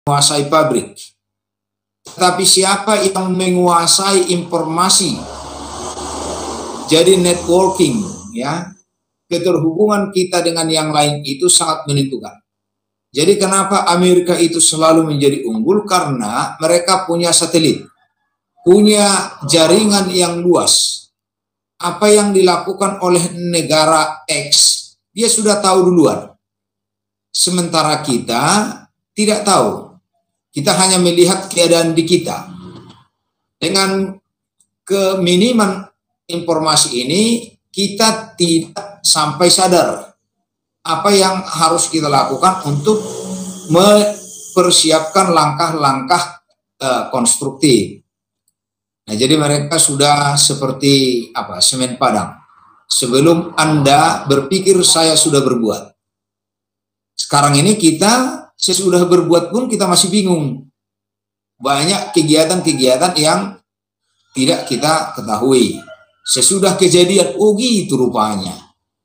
menguasai pabrik, tetapi siapa yang menguasai informasi. Jadi networking, ya, keterhubungan kita dengan yang lain itu sangat menentukan. Jadi kenapa Amerika itu selalu menjadi unggul? Karena mereka punya satelit, punya jaringan yang luas. Apa yang dilakukan oleh negara X, dia sudah tahu duluan. Sementara kita tidak tahu. Kita hanya melihat keadaan di kita. Dengan keminiman informasi ini, kita tidak sampai sadar apa yang harus kita lakukan untuk mempersiapkan langkah-langkah konstruktif. Nah, jadi mereka sudah seperti semen padang. Sebelum Anda berpikir saya sudah berbuat. Sekarang ini kita sesudah berbuat pun kita masih bingung. Banyak kegiatan-kegiatan yang tidak kita ketahui. Sesudah kejadian, oh gitu rupanya.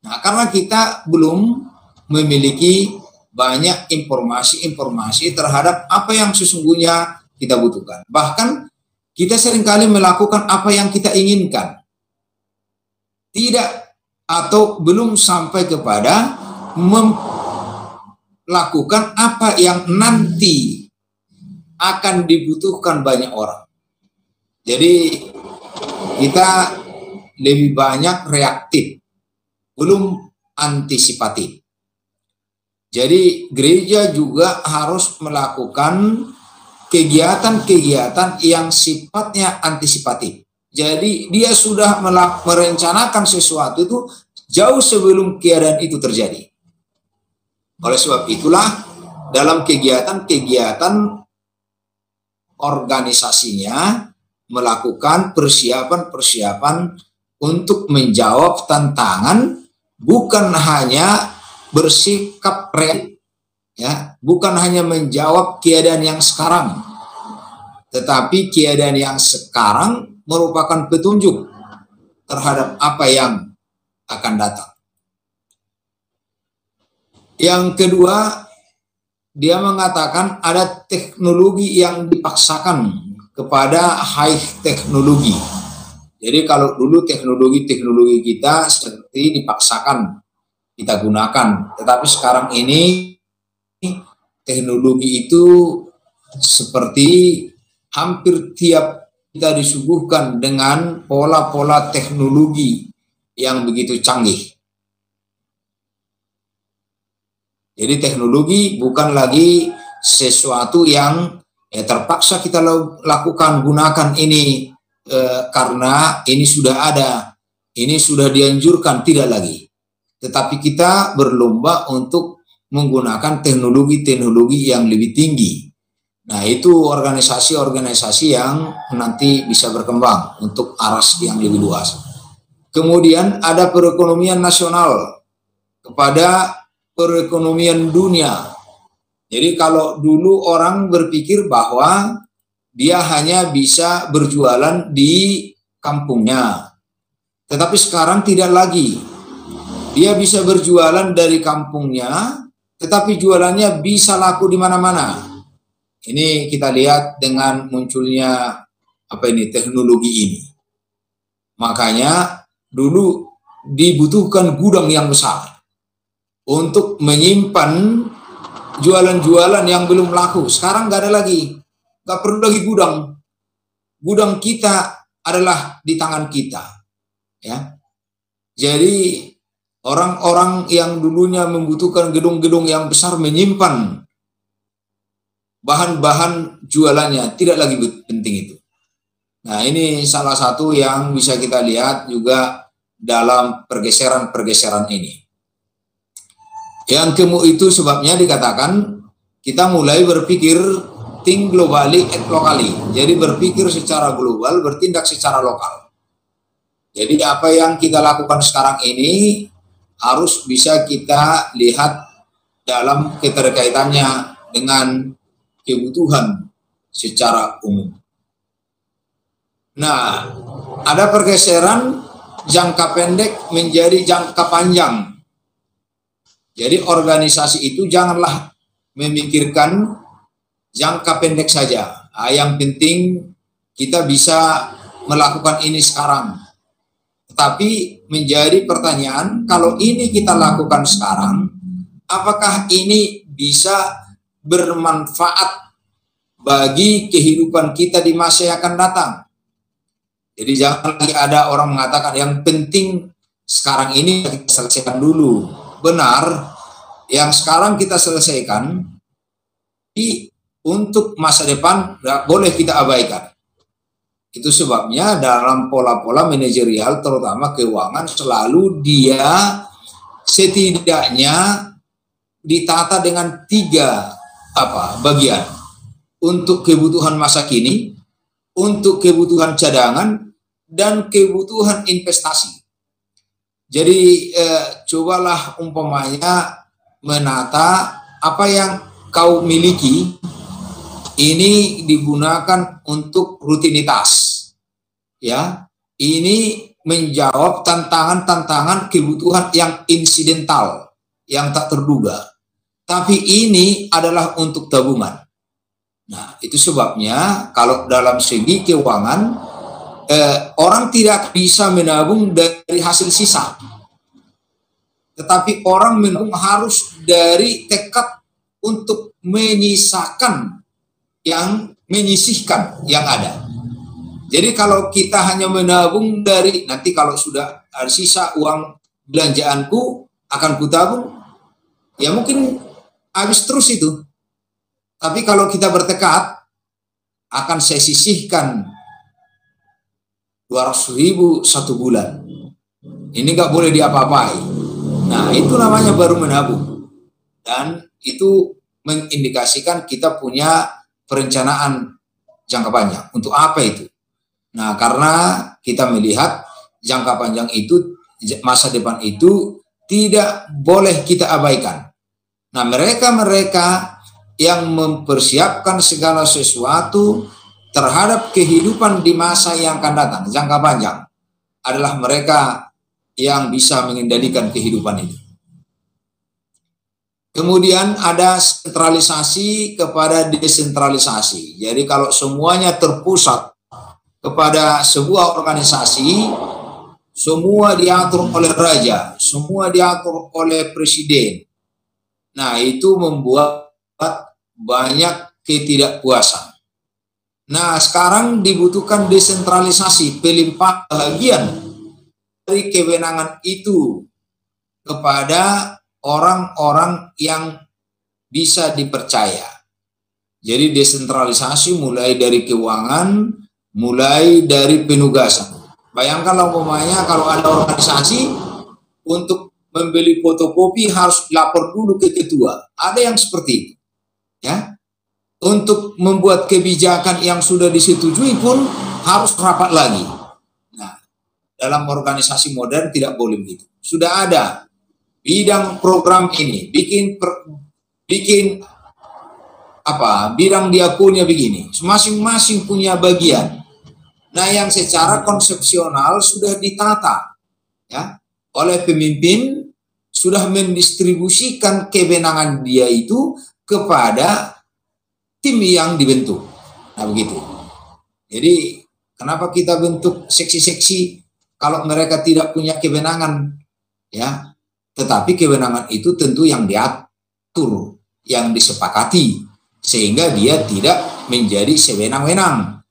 Nah, karena kita belum memiliki banyak informasi-informasi terhadap apa yang sesungguhnya kita butuhkan. Bahkan kita seringkali melakukan apa yang kita inginkan. Tidak atau belum sampai kepada lakukan apa yang nanti akan dibutuhkan banyak orang. Jadi kita lebih banyak reaktif, belum antisipatif. Jadi gereja juga harus melakukan kegiatan-kegiatan yang sifatnya antisipatif. Jadi dia sudah merencanakan sesuatu itu jauh sebelum keadaan itu terjadi. Oleh sebab itulah dalam kegiatan-kegiatan organisasinya melakukan persiapan-persiapan untuk menjawab tantangan, bukan hanya bersikap reaktif, ya, bukan hanya menjawab keadaan yang sekarang, tetapi keadaan yang sekarang merupakan petunjuk terhadap apa yang akan datang. Yang kedua, dia mengatakan ada teknologi yang dipaksakan kepada high teknologi. Jadi kalau dulu teknologi kita seperti dipaksakan kita gunakan, tetapi sekarang ini teknologi itu seperti hampir tiap kita disuguhkan dengan pola-pola teknologi yang begitu canggih. Jadi teknologi bukan lagi sesuatu yang terpaksa kita lakukan, gunakan ini karena ini sudah ada, ini sudah dianjurkan, tidak lagi. Tetapi kita berlomba untuk menggunakan teknologi-teknologi yang lebih tinggi. Nah, itu organisasi-organisasi yang nanti bisa berkembang untuk aras yang lebih luas. Kemudian ada perekonomian nasional kepada perekonomian dunia. Jadi kalau dulu orang berpikir bahwa dia hanya bisa berjualan di kampungnya, tetapi sekarang tidak lagi. Dia bisa berjualan dari kampungnya, tetapi jualannya bisa laku di mana-mana. Ini kita lihat dengan munculnya teknologi ini. Makanya dulu dibutuhkan gudang yang besar untuk menyimpan jualan-jualan yang belum laku. Sekarang nggak ada lagi, nggak perlu lagi gudang. Gudang kita adalah di tangan kita, ya. Jadi orang-orang yang dulunya membutuhkan gedung-gedung yang besar menyimpan bahan-bahan jualannya, tidak lagi penting itu. Nah, ini salah satu yang bisa kita lihat juga dalam pergeseran-pergeseran ini. Yang itu sebabnya dikatakan kita mulai berpikir think globally et locally. Jadi berpikir secara global, bertindak secara lokal. Jadi apa yang kita lakukan sekarang ini harus bisa kita lihat dalam keterkaitannya dengan kebutuhan secara umum. Nah, ada pergeseran jangka pendek menjadi jangka panjang. Jadi organisasi itu janganlah memikirkan jangka pendek saja. Yang penting kita bisa melakukan ini sekarang. Tetapi menjadi pertanyaan, kalau ini kita lakukan sekarang, apakah ini bisa bermanfaat bagi kehidupan kita di masa yang akan datang? Jadi jangan lagi ada orang mengatakan yang penting sekarang ini kita selesaikan dulu. Benar, yang sekarang kita selesaikan, untuk masa depan tidak boleh kita abaikan. Itu sebabnya dalam pola-pola manajerial, terutama keuangan, selalu dia setidaknya ditata dengan 3 bagian. Untuk kebutuhan masa kini, untuk kebutuhan cadangan, dan kebutuhan investasi. Jadi cobalah umpamanya menata apa yang kau miliki, ini digunakan untuk rutinitas, ya. Ini menjawab tantangan-tantangan kebutuhan yang insidental, yang tak terduga. Tapi ini adalah untuk tabungan. Nah, itu sebabnya kalau dalam segi keuangan, orang tidak bisa menabung dari hasil sisa. Tetapi orang menabung harus dari tekad untuk menyisakan, yang menyisihkan yang ada. Jadi kalau kita hanya menabung dari nanti kalau sudah ada sisa uang belanjaanku akan kutabung, ya mungkin habis terus itu. Tapi kalau kita bertekad, akan saya sisihkan 200.000 1 bulan. Ini nggak boleh diapa-apai. Nah, itu namanya baru menabung. Dan itu mengindikasikan kita punya perencanaan jangka panjang. Untuk apa itu? Nah, karena kita melihat jangka panjang itu, masa depan itu tidak boleh kita abaikan. Nah, mereka-mereka yang mempersiapkan segala sesuatu terhadap kehidupan di masa yang akan datang, jangka panjang, adalah mereka yang bisa mengendalikan kehidupan ini. Kemudian ada sentralisasi kepada desentralisasi. Jadi kalau semuanya terpusat kepada sebuah organisasi, semua diatur oleh raja, semua diatur oleh presiden. Nah, itu membuat banyak ketidakpuasan. Nah, sekarang dibutuhkan desentralisasi, pelimpahan bagian dari kewenangan itu kepada orang-orang yang bisa dipercaya. Jadi desentralisasi mulai dari keuangan, mulai dari penugasan. Bayangkan umpamanya kalau ada organisasi untuk membeli fotokopi harus lapor dulu ke ketua. Ada yang seperti itu. Ya. Untuk membuat kebijakan yang sudah disetujui pun harus rapat lagi. Nah, dalam organisasi modern tidak boleh begitu. Sudah ada bidang program ini, bidang diakunnya begini, masing-masing punya bagian. Nah, yang secara konsepsional sudah ditata, ya, oleh pemimpin, sudah mendistribusikan kewenangan dia itu kepada tim yang dibentuk. Nah, begitu. Jadi, kenapa kita bentuk seksi-seksi kalau mereka tidak punya kewenangan, ya? Tetapi kewenangan itu tentu yang diatur, yang disepakati, sehingga dia tidak menjadi sewenang-wenang.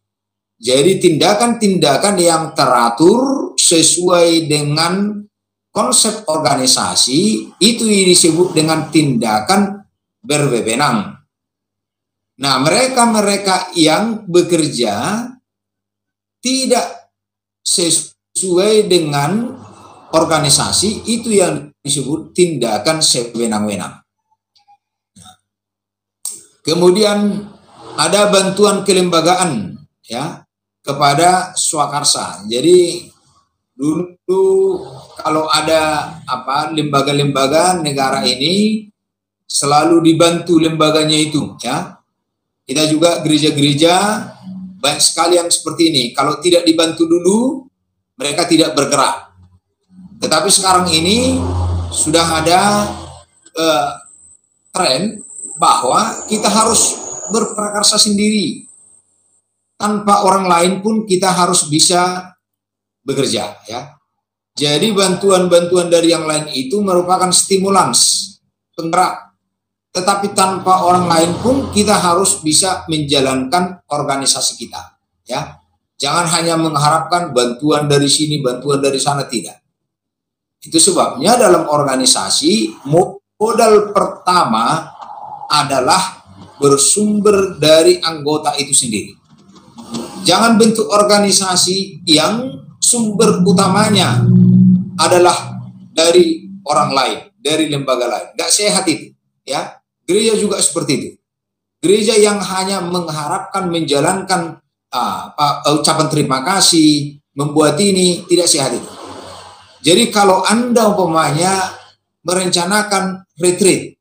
Jadi tindakan-tindakan yang teratur sesuai dengan konsep organisasi, itu disebut dengan tindakan berwenang. Nah, mereka-mereka yang bekerja tidak sesuai dengan organisasi, itu yang disebut tindakan sewenang-wenang. Kemudian ada bantuan kelembagaan, ya, kepada swakarsa. Jadi dulu kalau ada lembaga-lembaga negara ini selalu dibantu lembaganya itu, ya. Kita juga gereja-gereja banyak sekali yang seperti ini. Kalau tidak dibantu dulu, mereka tidak bergerak. Tetapi sekarang ini sudah ada tren bahwa kita harus berprakarsa sendiri. Tanpa orang lain pun kita harus bisa bekerja, ya. Jadi bantuan-bantuan dari yang lain itu merupakan stimulans, penggerak. Tetapi tanpa orang lain pun kita harus bisa menjalankan organisasi kita, ya. Jangan hanya mengharapkan bantuan dari sini, bantuan dari sana, tidak. Itu sebabnya dalam organisasi modal pertama adalah bersumber dari anggota itu sendiri. Jangan bentuk organisasi yang sumber utamanya adalah dari orang lain, dari lembaga lain. Nggak sehat itu, ya. Gereja juga seperti itu. Gereja yang hanya mengharapkan menjalankan ucapan terima kasih, membuat ini, tidak sehat itu. Jadi kalau Anda umpamanya merencanakan retreat,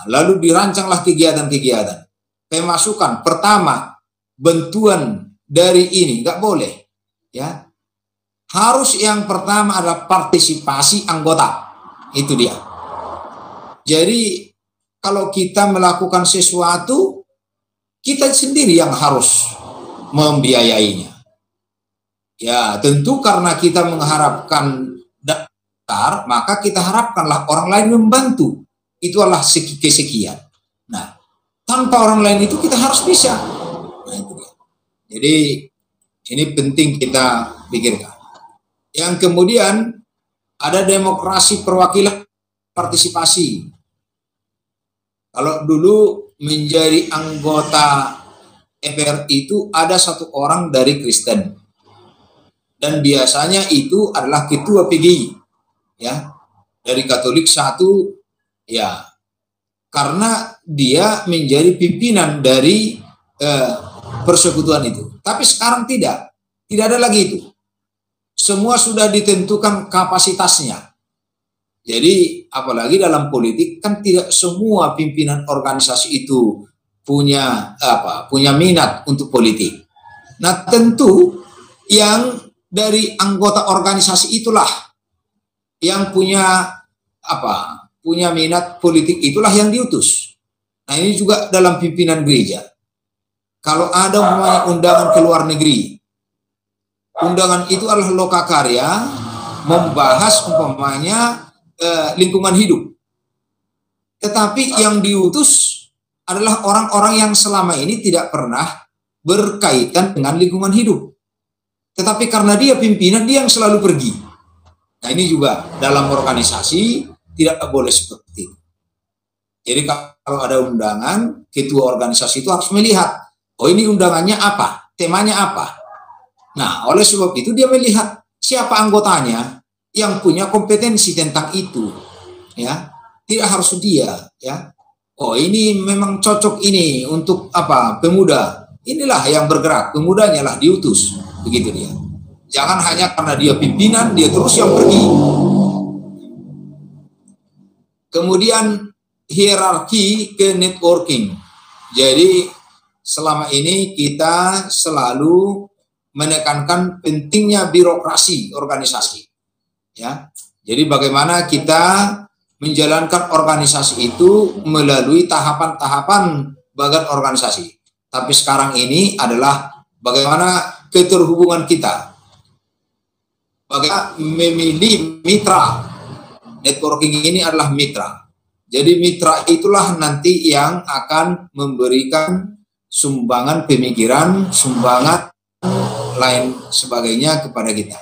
lalu dirancanglah kegiatan-kegiatan. Pemasukan pertama, bantuan dari ini, nggak boleh, ya. Harus yang pertama adalah partisipasi anggota, itu dia. Jadi kalau kita melakukan sesuatu, kita sendiri yang harus membiayainya. Ya, tentu karena kita mengharapkan daftar, maka kita harapkanlah orang lain membantu. Itu adalah kesekian. Nah, tanpa orang lain itu kita harus bisa. Nah, itu dia. Jadi ini penting kita pikirkan. Yang kemudian ada demokrasi perwakilan partisipasi. Kalau dulu menjadi anggota MPR itu ada satu orang dari Kristen, dan biasanya itu adalah ketua PGI, ya, dari Katolik satu, ya, karena dia menjadi pimpinan dari persekutuan itu. Tapi sekarang tidak ada lagi itu. Semua sudah ditentukan kapasitasnya. Jadi apalagi dalam politik kan tidak semua pimpinan organisasi itu punya minat untuk politik. Nah, tentu yang dari anggota organisasi itulah yang punya minat politik, itulah yang diutus. Nah, ini juga dalam pimpinan gereja. Kalau ada undangan ke luar negeri, undangan itu adalah lokakarya, membahas umpamanya lingkungan hidup. Tetapi yang diutus adalah orang-orang yang selama ini tidak pernah berkaitan dengan lingkungan hidup. Tetapi karena dia pimpinan, dia yang selalu pergi. Nah, ini juga dalam organisasi tidak boleh seperti itu. Jadi kalau ada undangan, ketua organisasi itu harus melihat, oh ini undangannya apa, temanya apa. Nah, oleh sebab itu dia melihat siapa anggotanya yang punya kompetensi tentang itu, ya. Tidak harus dia, ya. Oh, ini memang cocok ini untuk pemuda. Inilah yang bergerak, pemudanya lah diutus, begitu dia. Jangan hanya karena dia pimpinan, dia terus yang pergi. Kemudian hierarki ke networking. Jadi selama ini kita selalu menekankan pentingnya birokrasi organisasi, ya. Jadi bagaimana kita menjalankan organisasi itu melalui tahapan-tahapan bagian organisasi. Tapi sekarang ini adalah bagaimana keterhubungan kita, bagaimana memilih mitra. Networking ini adalah mitra. Jadi mitra itulah nanti yang akan memberikan sumbangan pemikiran, sumbangan lain sebagainya kepada kita.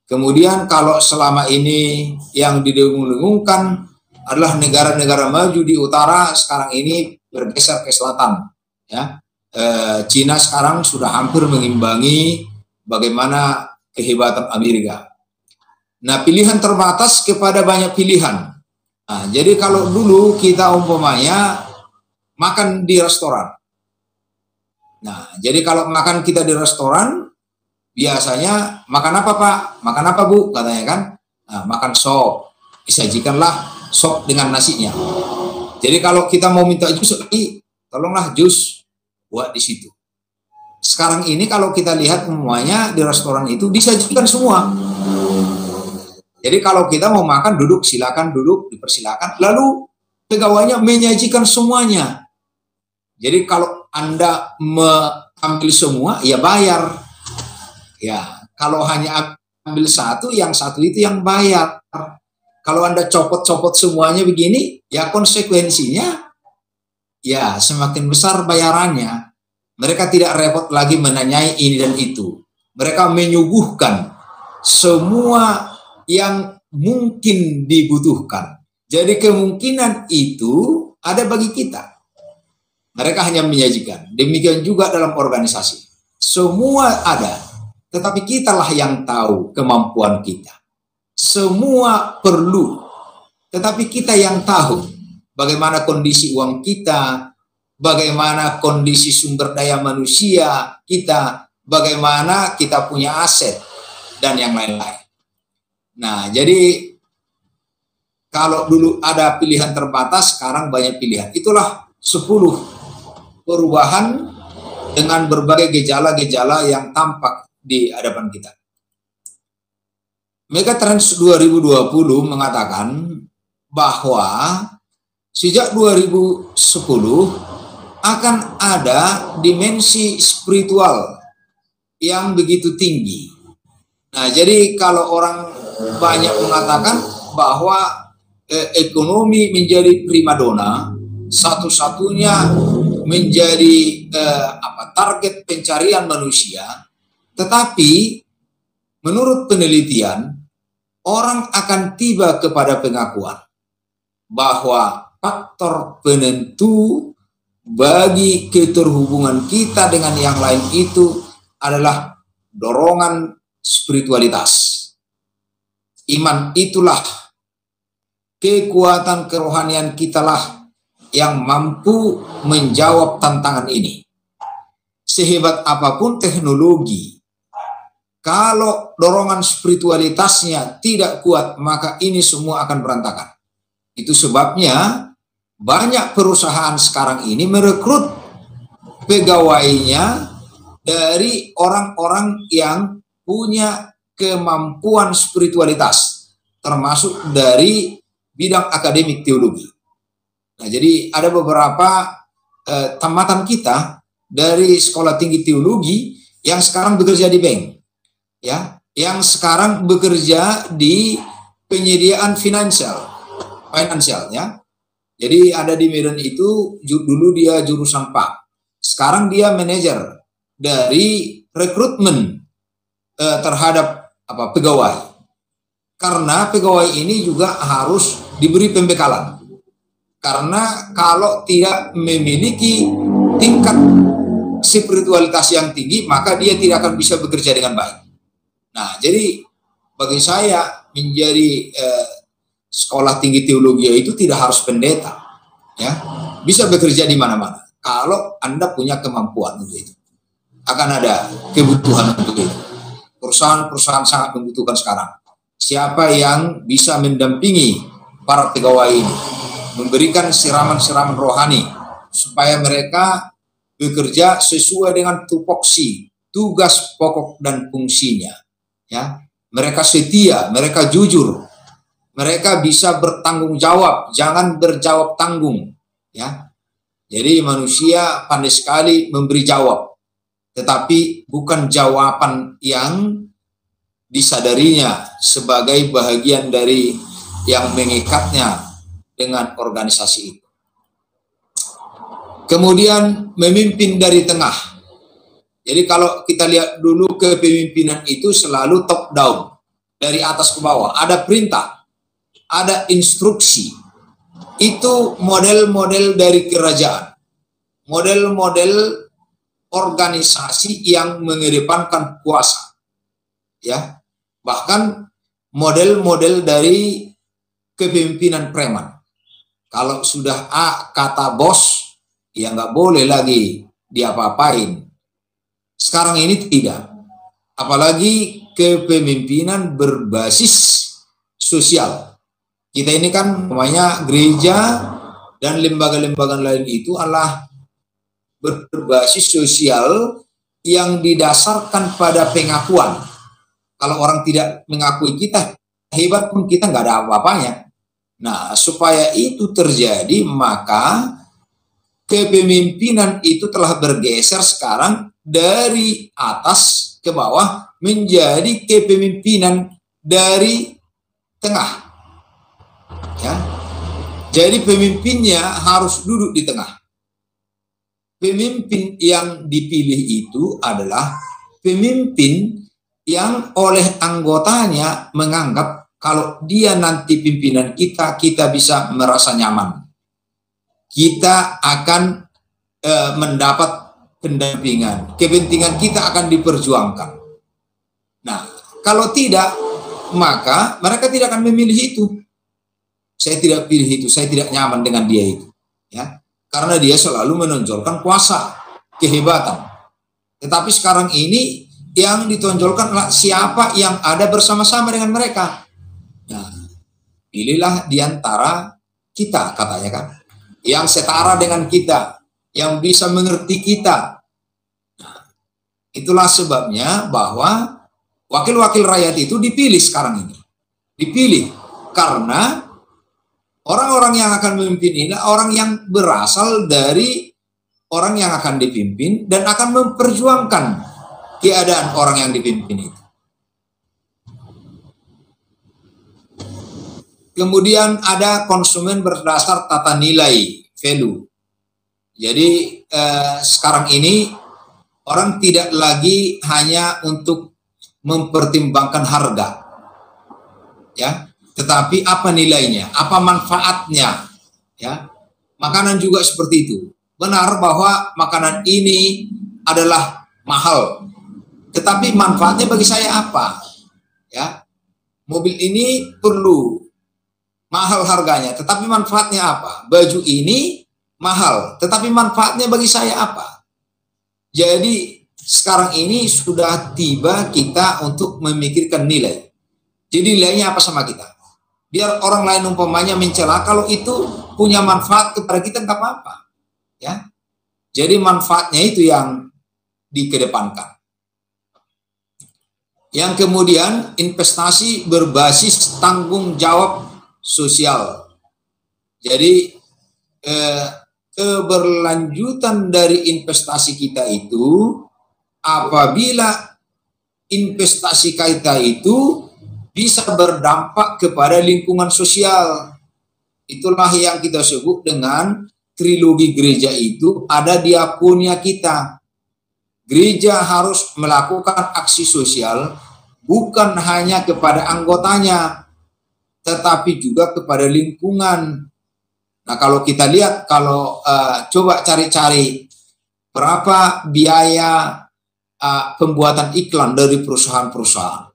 Kemudian kalau selama ini yang didengung-dengungkan adalah negara-negara maju di utara, sekarang ini bergeser ke selatan, ya. Cina sekarang sudah hampir mengimbangi bagaimana kehebatan Amerika. Nah, pilihan terbatas kepada banyak pilihan. Nah, jadi kalau dulu kita umpamanya makan di restoran. Nah, jadi kalau makan kita di restoran, biasanya makan apa Pak? Makan apa Bu? Katanya kan. Nah, makan sop. Disajikanlah sop dengan nasinya. Jadi kalau kita mau minta jus, tolonglah jus buat di situ. Sekarang ini kalau kita lihat semuanya di restoran itu disajikan semua. Jadi kalau kita mau makan, duduk, silakan duduk, dipersilakan. Lalu pegawainya menyajikan semuanya. Jadi kalau Anda mengambil semua, ya bayar. Ya, kalau hanya ambil satu, yang satu itu yang bayar. Kalau Anda copot-copot semuanya begini, ya konsekuensinya ya semakin besar bayarannya. Mereka tidak repot lagi menanyai ini dan itu. Mereka menyuguhkan semua yang mungkin dibutuhkan. Jadi kemungkinan itu ada bagi kita. Mereka hanya menyajikan. Demikian juga dalam organisasi. Semua ada. Tetapi kitalah yang tahu kemampuan kita. Semua perlu. Tetapi kita yang tahu bagaimana kondisi uang kita, bagaimana kondisi sumber daya manusia kita, bagaimana kita punya aset, dan yang lain-lain. Nah, jadi kalau dulu ada pilihan terbatas, sekarang banyak pilihan. Itulah 10 perubahan dengan berbagai gejala-gejala yang tampak di hadapan kita. Megatrends 2020 mengatakan bahwa sejak 2010 akan ada dimensi spiritual yang begitu tinggi. Nah, jadi kalau orang banyak mengatakan bahwa ekonomi menjadi primadona, satu-satunya menjadi target pencarian manusia, tetapi menurut penelitian orang akan tiba kepada pengakuan bahwa faktor penentu bagi keterhubungan kita dengan yang lain itu adalah dorongan spiritualitas. Iman itulah, kekuatan kerohanian kitalah yang mampu menjawab tantangan ini. Sehebat apapun teknologi, kalau dorongan spiritualitasnya tidak kuat, maka ini semua akan berantakan. Itu sebabnya banyak perusahaan sekarang ini merekrut pegawainya dari orang-orang yang punya kemampuan spiritualitas, termasuk dari bidang akademik teologi. Nah, jadi ada beberapa tamatan kita dari sekolah tinggi teologi yang sekarang bekerja di bank, ya, yang sekarang bekerja di penyediaan finansial, ya. Jadi ada di Medan itu dulu dia jurusan PAK, sekarang dia manajer dari rekrutmen terhadap pegawai. Karena pegawai ini juga harus diberi pembekalan. Karena kalau tidak memiliki tingkat spiritualitas yang tinggi, maka dia tidak akan bisa bekerja dengan baik. Nah, jadi bagi saya menjadi sekolah tinggi teologi itu tidak harus pendeta, ya, bisa bekerja di mana-mana. Kalau Anda punya kemampuan untuk itu, akan ada kebutuhan untuk itu. Perusahaan-perusahaan sangat membutuhkan sekarang. Siapa yang bisa mendampingi para pegawai ini, memberikan siraman-siraman rohani supaya mereka bekerja sesuai dengan tupoksi, tugas pokok dan fungsinya. Ya, mereka setia, mereka jujur, mereka bisa bertanggung jawab, jangan berjawab tanggung. Ya, jadi manusia pandai sekali memberi jawab, tetapi bukan jawaban yang disadarinya sebagai bagian dari yang mengikatnya dengan organisasi itu. Kemudian memimpin dari tengah. Jadi kalau kita lihat dulu kepemimpinan itu selalu top down, dari atas ke bawah. Ada perintah, ada instruksi. Itu model-model dari kerajaan. Model-model organisasi yang mengedepankan kuasa. Ya, bahkan model-model dari kepemimpinan preman. Kalau sudah A kata bos, ya nggak boleh lagi diapa-apain. Sekarang ini tidak. Apalagi kepemimpinan berbasis sosial. Kita ini kan namanya gereja dan lembaga-lembaga lain itu adalah berbasis sosial yang didasarkan pada pengakuan. Kalau orang tidak mengakui kita, hebat pun kita nggak ada apa-apanya. Nah, supaya itu terjadi, maka kepemimpinan itu telah bergeser sekarang dari atas ke bawah menjadi kepemimpinan dari tengah. Ya. Jadi pemimpinnya harus duduk di tengah. Pemimpin yang dipilih itu adalah pemimpin yang oleh anggotanya menganggap kalau dia nanti pimpinan kita, kita bisa merasa nyaman. Kita akan mendapat pendampingan, kepentingan kita akan diperjuangkan. Nah, kalau tidak, maka mereka tidak akan memilih itu. Saya tidak pilih itu, saya tidak nyaman dengan dia itu. Ya, karena dia selalu menonjolkan kuasa, kehebatan. Tetapi sekarang ini yang ditonjolkan adalah siapa yang ada bersama-sama dengan mereka. Nah, pilihlah di antara kita, katanya kan, yang setara dengan kita, yang bisa mengerti kita. Nah, itulah sebabnya bahwa wakil-wakil rakyat itu dipilih sekarang ini. Dipilih karena orang-orang yang akan memimpin ini orang yang berasal dari orang yang akan dipimpin dan akan memperjuangkan keadaan orang yang dipimpin itu. Kemudian ada konsumen berdasar tata nilai, value. Jadi sekarang ini orang tidak lagi hanya untuk mempertimbangkan harga, ya, tetapi apa nilainya, apa manfaatnya, ya. Makanan juga seperti itu. Benar bahwa makanan ini adalah mahal, tetapi manfaatnya bagi saya apa? Ya, mobil ini perlu mahal harganya, tetapi manfaatnya apa? Baju ini mahal, tetapi manfaatnya bagi saya apa? Jadi sekarang ini sudah tiba kita untuk memikirkan nilai. Jadi nilainya apa sama kita? Biar orang lain umpamanya mencela, kalau itu punya manfaat kepada kita nggak apa-apa. Ya, jadi manfaatnya itu yang dikedepankan. Yang kemudian investasi berbasis tanggung jawab sosial. Jadi keberlanjutan dari investasi kita itu apabila investasi kita itu bisa berdampak kepada lingkungan sosial. Itulah yang kita sebut dengan trilogi gereja itu ada diakonia kita. Gereja harus melakukan aksi sosial bukan hanya kepada anggotanya, tetapi juga kepada lingkungan. Nah, kalau kita lihat, kalau coba cari-cari berapa biaya pembuatan iklan dari perusahaan-perusahaan,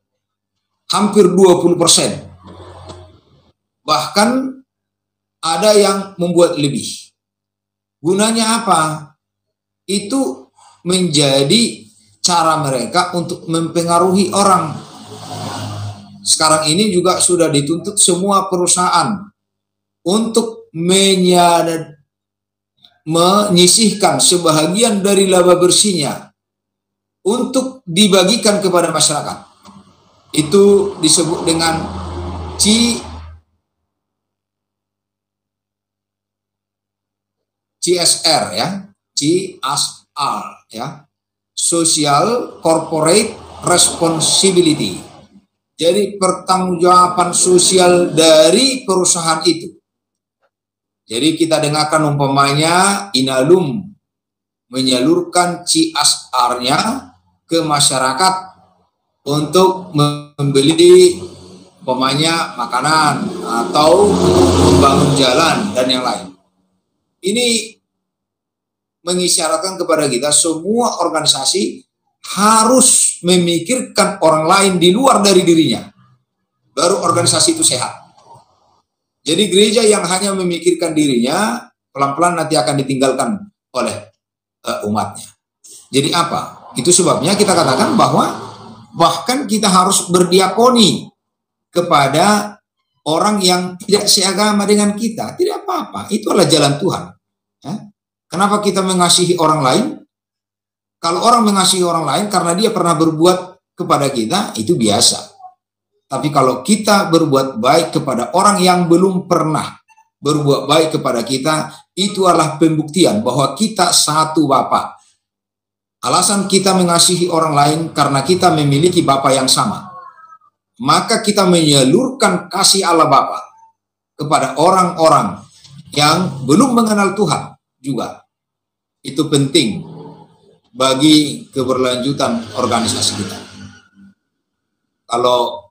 hampir 20%. Bahkan ada yang membuat lebih. Gunanya apa? Itu menjadi cara mereka untuk mempengaruhi orang. Sekarang ini juga sudah dituntut semua perusahaan untuk menyisihkan sebahagian dari laba bersihnya untuk dibagikan kepada masyarakat. Itu disebut dengan CSR, ya, CSR, ya, Social Corporate Responsibility. Jadi pertanggungjawaban sosial dari perusahaan itu. Jadi kita dengarkan umpamanya Inalum menyalurkan CSR-nya ke masyarakat untuk membeli umpamanya makanan atau membangun jalan dan yang lain. Ini mengisyaratkan kepada kita semua organisasi harus memikirkan orang lain di luar dari dirinya. Baru organisasi itu sehat. Jadi gereja yang hanya memikirkan dirinya, pelan-pelan nanti akan ditinggalkan oleh umatnya. Jadi apa? Itu sebabnya kita katakan bahwa bahkan kita harus berdiakoni kepada orang yang tidak seagama dengan kita. Tidak apa-apa, itu adalah jalan Tuhan. Ya? Kenapa kita mengasihi orang lain? Kalau orang mengasihi orang lain karena dia pernah berbuat kepada kita, itu biasa. Tapi kalau kita berbuat baik kepada orang yang belum pernah berbuat baik kepada kita, itu adalah pembuktian bahwa kita satu Bapa. Alasan kita mengasihi orang lain karena kita memiliki Bapa yang sama. Maka kita menyalurkan kasih Allah Bapa kepada orang-orang yang belum mengenal Tuhan juga. Itu penting bagi keberlanjutan organisasi kita. Kalau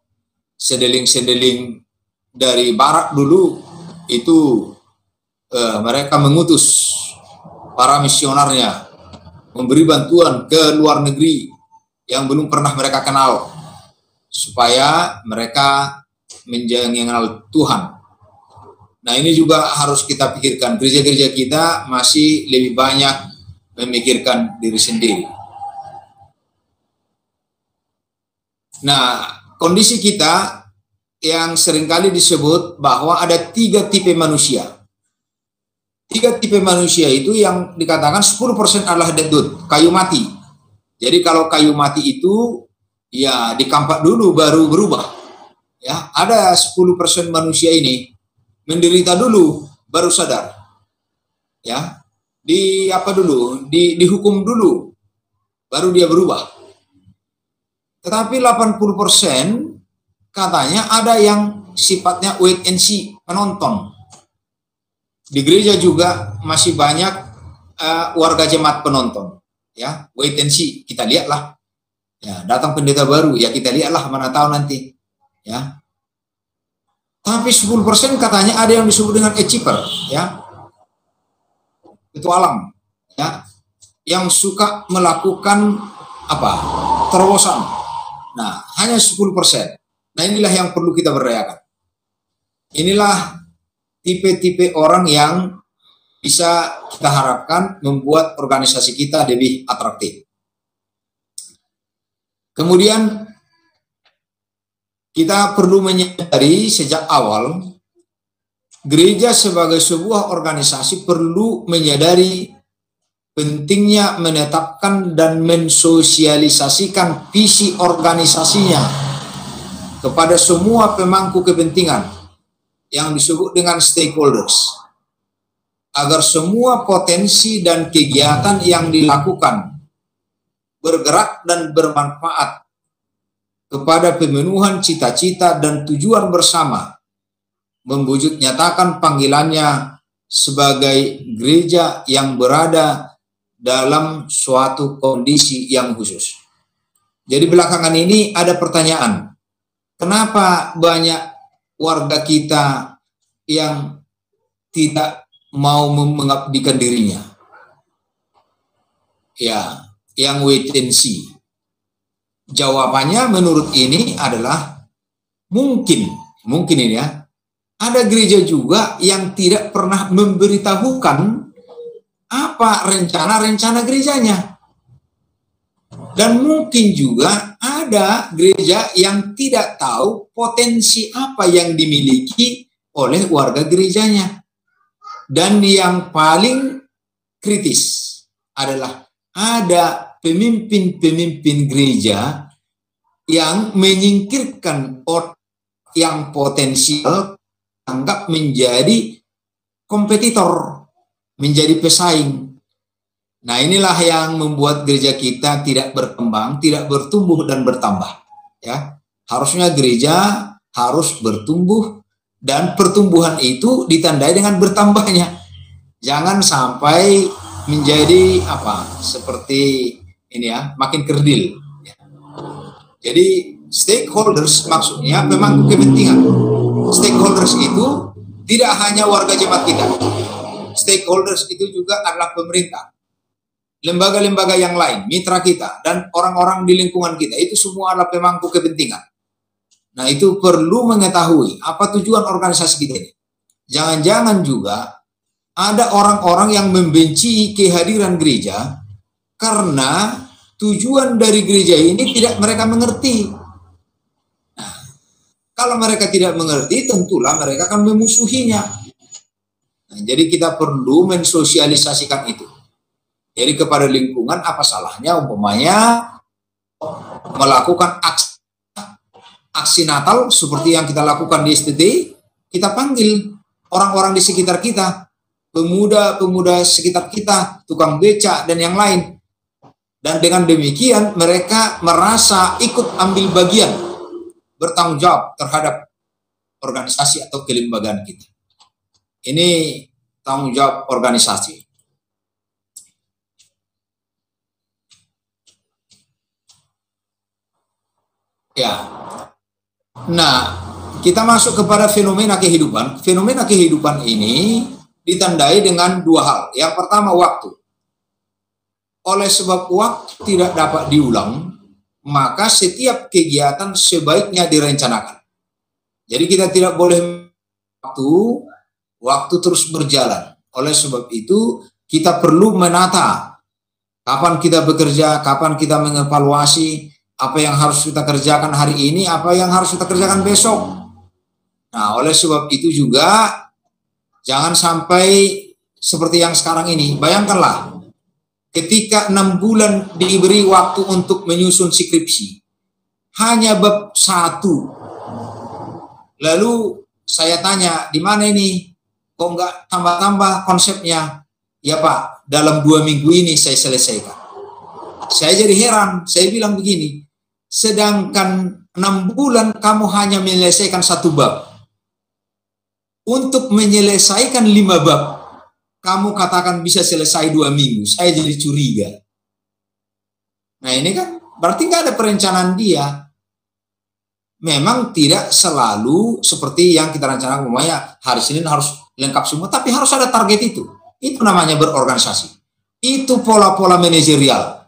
sedeling-sedeling dari barat dulu itu mereka mengutus para misionarnya memberi bantuan ke luar negeri yang belum pernah mereka kenal supaya mereka mengenal Tuhan. Nah, ini juga harus kita pikirkan. Gereja-gereja kita masih lebih banyak memikirkan diri sendiri. Nah, kondisi kita yang seringkali disebut bahwa ada 3 tipe manusia. 3 tipe manusia itu yang dikatakan 10% adalah dead wood, kayu mati. Jadi kalau kayu mati itu ya dikampak dulu baru berubah. Ya, ada 10% manusia ini menderita dulu baru sadar. Ya. Dihukum dulu baru dia berubah. Tetapi 80% katanya ada yang sifatnya wait and see, penonton. Di gereja juga masih banyak warga jemaat penonton, ya, wait and see, kita lihatlah, ya, datang pendeta baru, ya kita lihatlah, mana tahu nanti, ya. Tapi 10% katanya ada yang disebut dengan achiever, ya, petualang, ya, yang suka melakukan terobosan. Nah, hanya 10%. Nah, inilah yang perlu kita berdayakan. Inilah tipe-tipe orang yang bisa kita harapkan membuat organisasi kita lebih atraktif. Kemudian kita perlu menyadari sejak awal gereja sebagai sebuah organisasi perlu menyadari pentingnya menetapkan dan mensosialisasikan visi organisasinya kepada semua pemangku kepentingan yang disebut dengan stakeholders, agar semua potensi dan kegiatan yang dilakukan bergerak dan bermanfaat kepada pemenuhan cita-cita dan tujuan bersama, memwujud nyatakan panggilannya sebagai gereja yang berada dalam suatu kondisi yang khusus. Jadi belakangan ini ada pertanyaan, kenapa banyak warga kita yang tidak mau mengabdikan dirinya? Ya, yang wait and see. Jawabannya menurut ini adalah mungkin ini ya, ada gereja juga yang tidak pernah memberitahukan apa rencana-rencana gerejanya. Dan mungkin juga ada gereja yang tidak tahu potensi apa yang dimiliki oleh warga gerejanya. Dan yang paling kritis adalah ada pemimpin-pemimpin gereja yang menyingkirkan orang yang potensial anggap menjadi kompetitor, menjadi pesaing. Nah, inilah yang membuat gereja kita tidak berkembang, tidak bertumbuh dan bertambah. Ya, harusnya gereja harus bertumbuh dan pertumbuhan itu ditandai dengan bertambahnya. Jangan sampai menjadi seperti ini ya, makin kerdil. Ya. Jadi stakeholders maksudnya pemangku kepentingan. Stakeholders itu tidak hanya warga jemaat kita. Stakeholders itu juga adalah pemerintah, lembaga-lembaga yang lain, mitra kita, dan orang-orang di lingkungan kita. Itu semua adalah pemangku kepentingan. Nah, itu perlu mengetahui apa tujuan organisasi kita ini. Jangan-jangan juga ada orang-orang yang membenci kehadiran gereja karena tujuan dari gereja ini tidak mereka mengerti. Nah, kalau mereka tidak mengerti, tentulah mereka akan memusuhinya. Nah, jadi kita perlu mensosialisasikan itu. Jadi kepada lingkungan, apa salahnya umpamanya melakukan aksi Natal seperti yang kita lakukan di STT, kita panggil orang-orang di sekitar kita, pemuda-pemuda sekitar kita, tukang becak dan yang lain. Dan dengan demikian mereka merasa ikut ambil bagian, bertanggung jawab terhadap organisasi atau kelembagaan kita. Ini tanggung jawab organisasi. Ya. Nah, kita masuk kepada fenomena kehidupan. Fenomena kehidupan ini ditandai dengan dua hal. Yang pertama, waktu. Oleh sebab waktu tidak dapat diulang, maka setiap kegiatan sebaiknya direncanakan. Jadi kita tidak boleh waktu terus berjalan. Oleh sebab itu kita perlu menata kapan kita bekerja, kapan kita mengevaluasi apa yang harus kita kerjakan hari ini, apa yang harus kita kerjakan besok. Nah, oleh sebab itu juga jangan sampai seperti yang sekarang ini. Bayangkanlah ketika 6 bulan diberi waktu untuk menyusun skripsi, hanya bab 1. Lalu saya tanya, di mana ini? Kok nggak tambah-tambah konsepnya? Ya Pak, dalam 2 minggu ini saya selesaikan. Saya jadi heran, saya bilang begini, sedangkan 6 bulan kamu hanya menyelesaikan 1 bab. Untuk menyelesaikan 5 bab, kamu katakan bisa selesai 2 minggu. Saya jadi curiga. Nah ini kan berarti nggak ada perencanaan dia. Memang tidak selalu seperti yang kita rencanakan. Umumnya hari Senin harus lengkap semua, tapi harus ada target itu. Itu namanya berorganisasi. Itu pola-pola manajerial.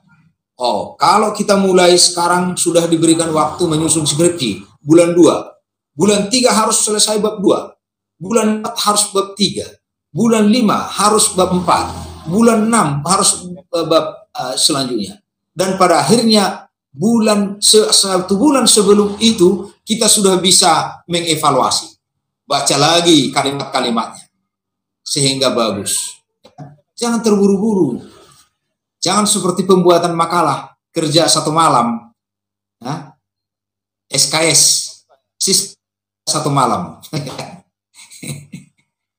Oh, kalau kita mulai sekarang sudah diberikan waktu menyusun skripsi, bulan 2, bulan 3 harus selesai bab 2, bulan 4 harus bab 3, bulan 5 harus bab 4, bulan 6 harus bab selanjutnya. Dan pada akhirnya satu bulan sebelum itu kita sudah bisa mengevaluasi. Baca lagi kalimat-kalimatnya sehingga bagus. Jangan terburu-buru. Jangan seperti pembuatan makalah, kerja 1 malam. Nah, SKS, 1 malam.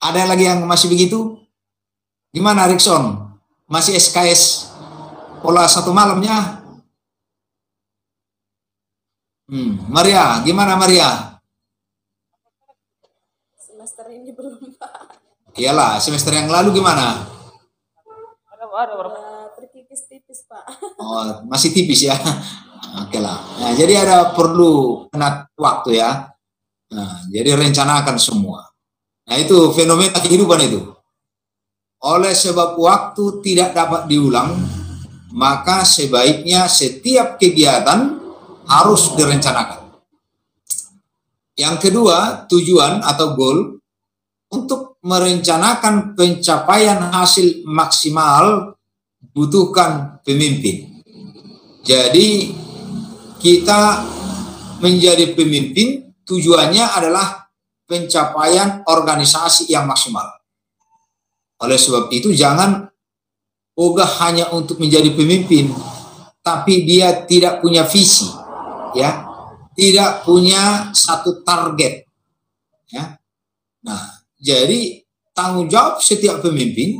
Ada lagi yang masih begitu? Gimana Rickson? Masih SKS pola 1 malamnya? Maria, gimana Maria? Semester ini belum, Pak. Iyalah, semester yang lalu gimana? Terkikis-tipis, Pak. Oh, masih tipis ya. Oke lah. Nah, jadi ada perlu waktu ya. Nah, jadi rencanakan semua. Nah, itu fenomena kehidupan itu. Oleh sebab waktu tidak dapat diulang, maka sebaiknya setiap kegiatan harus direncanakan. Yang kedua, tujuan atau goal untuk merencanakan pencapaian hasil maksimal butuhkan pemimpin. Jadi kita menjadi pemimpin tujuannya adalah pencapaian organisasi yang maksimal. Oleh sebab itu jangan ogah hanya untuk menjadi pemimpin, tapi dia tidak punya visi, ya, tidak punya satu target, ya. Nah, jadi tanggung jawab setiap pemimpin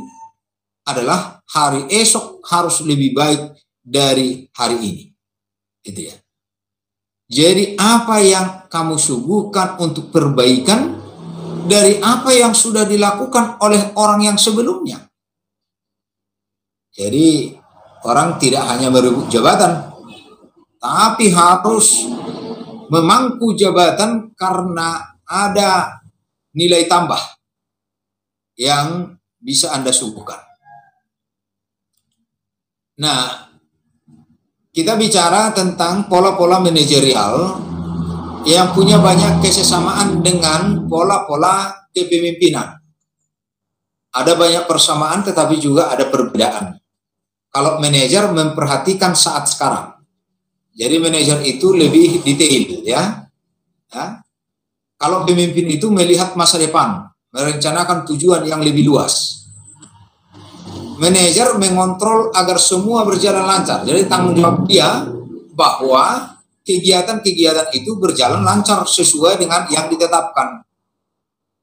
adalah hari esok harus lebih baik dari hari ini, gitu ya. Jadi apa yang kamu suguhkan untuk perbaikan dari apa yang sudah dilakukan oleh orang yang sebelumnya. Jadi orang tidak hanya merebut jabatan, tapi harus memangku jabatan karena ada nilai tambah yang bisa Anda suguhkan. Nah, kita bicara tentang pola-pola manajerial yang punya banyak kesesamaan dengan pola-pola kepemimpinan. Ada banyak persamaan tetapi juga ada perbedaan. Kalau manajer memperhatikan saat sekarang. Jadi manajer itu lebih detail, ya. Kalau pemimpin itu melihat masa depan, merencanakan tujuan yang lebih luas. Manajer mengontrol agar semua berjalan lancar. Jadi tanggung jawab dia bahwa kegiatan-kegiatan itu berjalan lancar sesuai dengan yang ditetapkan.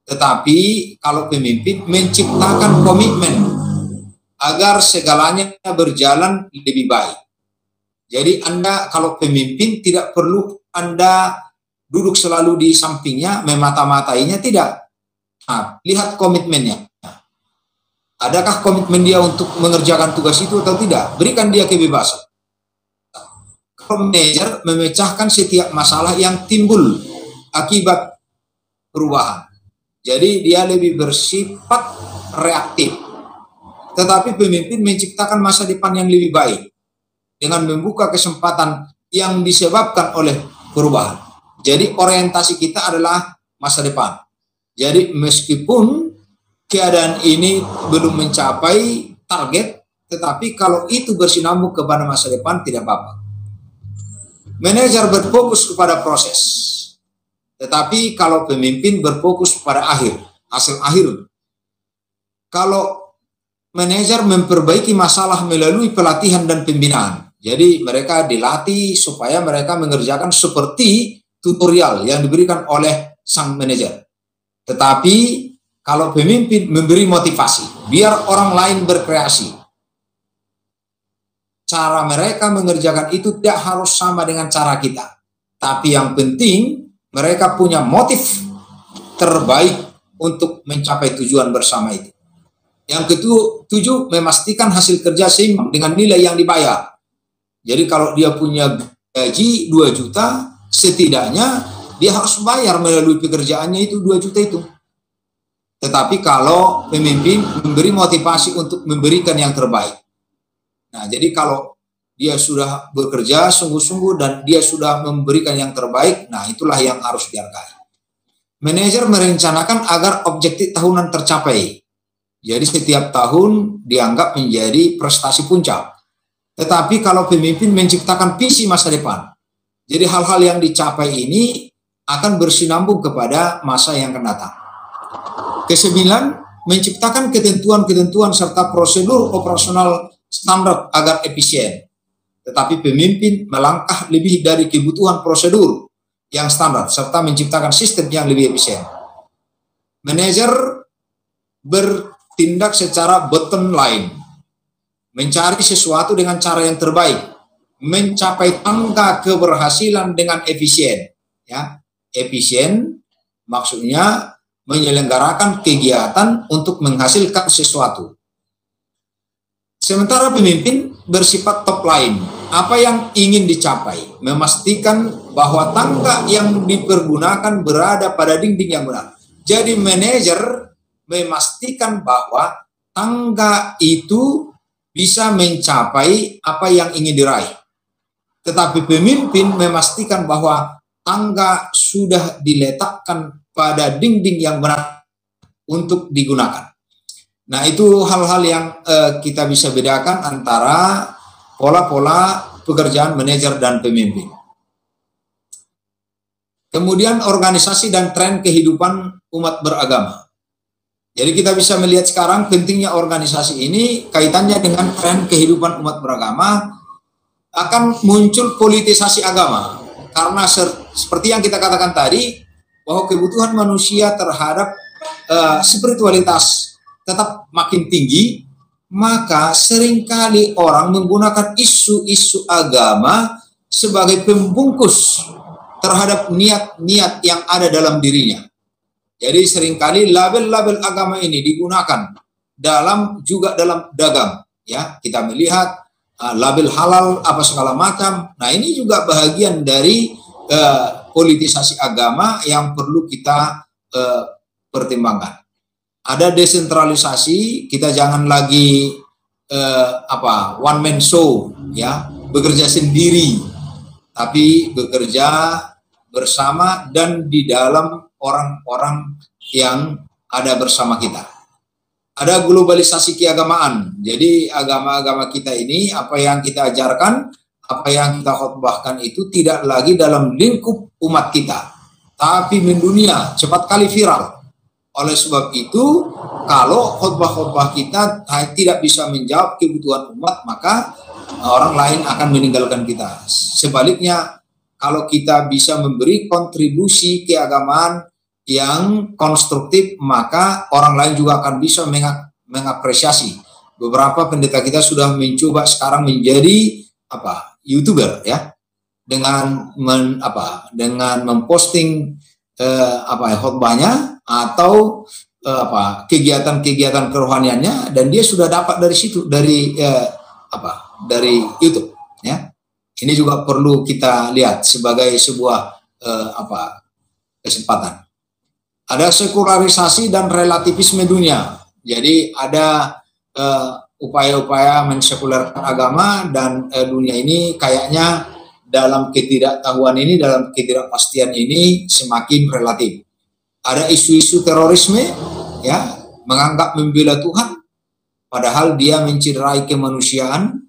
Tetapi kalau pemimpin menciptakan komitmen agar segalanya berjalan lebih baik. Jadi Anda kalau pemimpin tidak perlu Anda duduk selalu di sampingnya, memata-matainya, tidak. Nah, lihat komitmennya. Adakah komitmen dia untuk mengerjakan tugas itu atau tidak? Berikan dia kebebasan. Kalau manajer memecahkan setiap masalah yang timbul akibat perubahan. Jadi dia lebih bersifat reaktif. Tetapi pemimpin menciptakan masa depan yang lebih baik dengan membuka kesempatan yang disebabkan oleh perubahan. Jadi orientasi kita adalah masa depan. Jadi meskipun keadaan ini belum mencapai target, tetapi kalau itu bersinambung kepada masa depan tidak apa-apa. Manajer berfokus kepada proses. Tetapi kalau pemimpin berfokus pada hasil akhir. Kalau manajer memperbaiki masalah melalui pelatihan dan pembinaan. Jadi mereka dilatih supaya mereka mengerjakan seperti tutorial yang diberikan oleh sang manajer. Tetapi kalau pemimpin memberi motivasi, biar orang lain berkreasi. Cara mereka mengerjakan itu tidak harus sama dengan cara kita. Tapi yang penting mereka punya motif terbaik untuk mencapai tujuan bersama itu. Yang ketujuh, memastikan hasil kerja seimbang dengan nilai yang dibayar. Jadi kalau dia punya gaji 2 juta, setidaknya dia harus bayar melalui pekerjaannya itu 2 juta itu. Tetapi kalau pemimpin memberi motivasi untuk memberikan yang terbaik. Nah, jadi kalau dia sudah bekerja sungguh-sungguh dan dia sudah memberikan yang terbaik, nah itulah yang harus dihargai. Manajer merencanakan agar objektif tahunan tercapai. Jadi setiap tahun dianggap menjadi prestasi puncak. Tetapi kalau pemimpin menciptakan visi masa depan, jadi hal-hal yang dicapai ini akan bersinambung kepada masa yang akan datang. Kesembilan, menciptakan ketentuan-ketentuan serta prosedur operasional standar agar efisien. Tetapi pemimpin melangkah lebih dari kebutuhan prosedur yang standar serta menciptakan sistem yang lebih efisien. Manajer bertindak secara bottom line, mencari sesuatu dengan cara yang terbaik, mencapai angka keberhasilan dengan efisien. Ya, efisien maksudnya menyelenggarakan kegiatan untuk menghasilkan sesuatu. Sementara pemimpin bersifat top line, apa yang ingin dicapai, memastikan bahwa tangga yang dipergunakan berada pada dinding yang benar. Jadi manajer memastikan bahwa tangga itu bisa mencapai apa yang ingin diraih. Tetapi pemimpin memastikan bahwa tangga sudah diletakkan pada dinding yang benar untuk digunakan. Nah, itu hal-hal yang kita bisa bedakan antara pola-pola pekerjaan manajer dan pemimpin. Kemudian organisasi dan tren kehidupan umat beragama. Jadi kita bisa melihat sekarang pentingnya organisasi ini kaitannya dengan tren kehidupan umat beragama, akan muncul politisasi agama. Karena seperti yang kita katakan tadi, bahwa kebutuhan manusia terhadap spiritualitas tetap makin tinggi, maka seringkali orang menggunakan isu-isu agama sebagai pembungkus terhadap niat-niat yang ada dalam dirinya. Jadi seringkali label-label agama ini digunakan juga dalam dagang. Ya, kita melihat label halal apa segala macam. Nah, ini juga bahagian dari politisasi agama yang perlu kita pertimbangkan. Ada desentralisasi, kita jangan lagi one man show, ya, bekerja sendiri, tapi bekerja bersama dan di dalam orang-orang yang ada bersama kita. Ada globalisasi keagamaan. Jadi agama-agama kita ini, apa yang kita ajarkan, apa yang kita khotbahkan itu tidak lagi dalam lingkup umat kita, tapi mendunia, cepat kali viral. Oleh sebab itu, kalau khotbah-khotbah kita tidak bisa menjawab kebutuhan umat, maka orang lain akan meninggalkan kita. Sebaliknya, kalau kita bisa memberi kontribusi keagamaan yang konstruktif, maka orang lain juga akan bisa mengapresiasi. Beberapa pendeta kita sudah mencoba sekarang menjadi YouTuber ya, dengan dengan memposting khotbahnya atau kegiatan-kegiatan kerohaniannya, dan dia sudah dapat dari situ, dari YouTube ya. Ini juga perlu kita lihat sebagai sebuah kesempatan. Ada sekularisasi dan relativisme dunia. Jadi ada upaya-upaya mensekulerkan agama, dan dunia ini kayaknya dalam ketidaktahuan ini, dalam ketidakpastian ini semakin relatif. Ada isu-isu terorisme ya, menganggap membela Tuhan padahal dia mencederai kemanusiaan,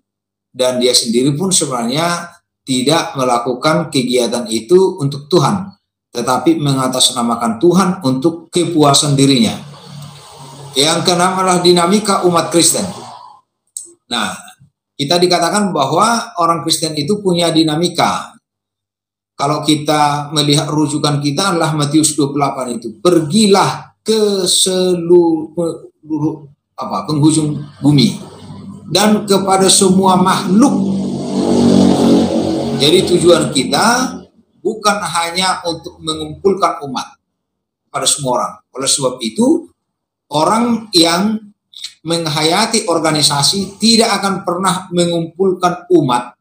dan dia sendiri pun sebenarnya tidak melakukan kegiatan itu untuk Tuhan, tetapi mengatasnamakan Tuhan untuk kepuasan dirinya. Yang keenam adalah dinamika umat Kristen. Nah, kita dikatakan bahwa orang Kristen itu punya dinamika. Kalau kita melihat rujukan kita adalah Matius 28 itu. Pergilah ke seluruh penghujung bumi dan kepada semua makhluk. Jadi tujuan kita bukan hanya untuk mengumpulkan umat pada semua orang. Oleh sebab itu, orang yang menghayati organisasi tidak akan pernah mengumpulkan umat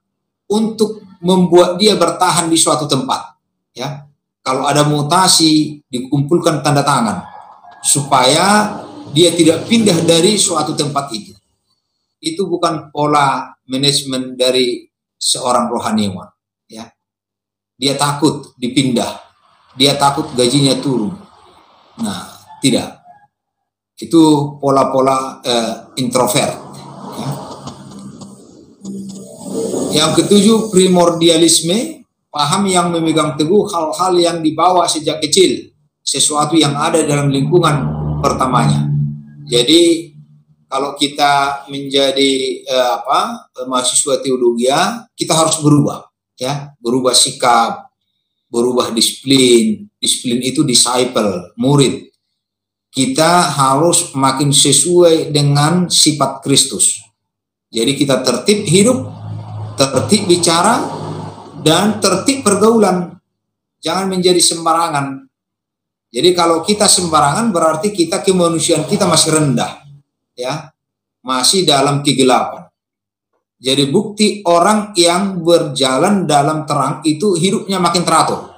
untuk membuat dia bertahan di suatu tempat. Ya, kalau ada mutasi, dikumpulkan tanda tangan supaya dia tidak pindah dari suatu tempat itu. Itu bukan pola manajemen dari seorang rohaniawan. Ya, dia takut dipindah, dia takut gajinya turun. Nah, tidak. Itu pola-pola introvert. Ya. Yang ketujuh, primordialisme, paham yang memegang teguh hal-hal yang dibawa sejak kecil, sesuatu yang ada dalam lingkungan pertamanya. Jadi kalau kita menjadi mahasiswa teologi, kita harus berubah, ya, berubah sikap, berubah disiplin. Disiplin itu disciple, murid. Kita harus makin sesuai dengan sifat Kristus. Jadi kita tertib hidup, tertib bicara, dan tertib pergaulan. Jangan menjadi sembarangan. Jadi kalau kita sembarangan berarti kita kemanusiaan kita masih rendah, ya, masih dalam kegelapan. Jadi bukti orang yang berjalan dalam terang itu hidupnya makin teratur.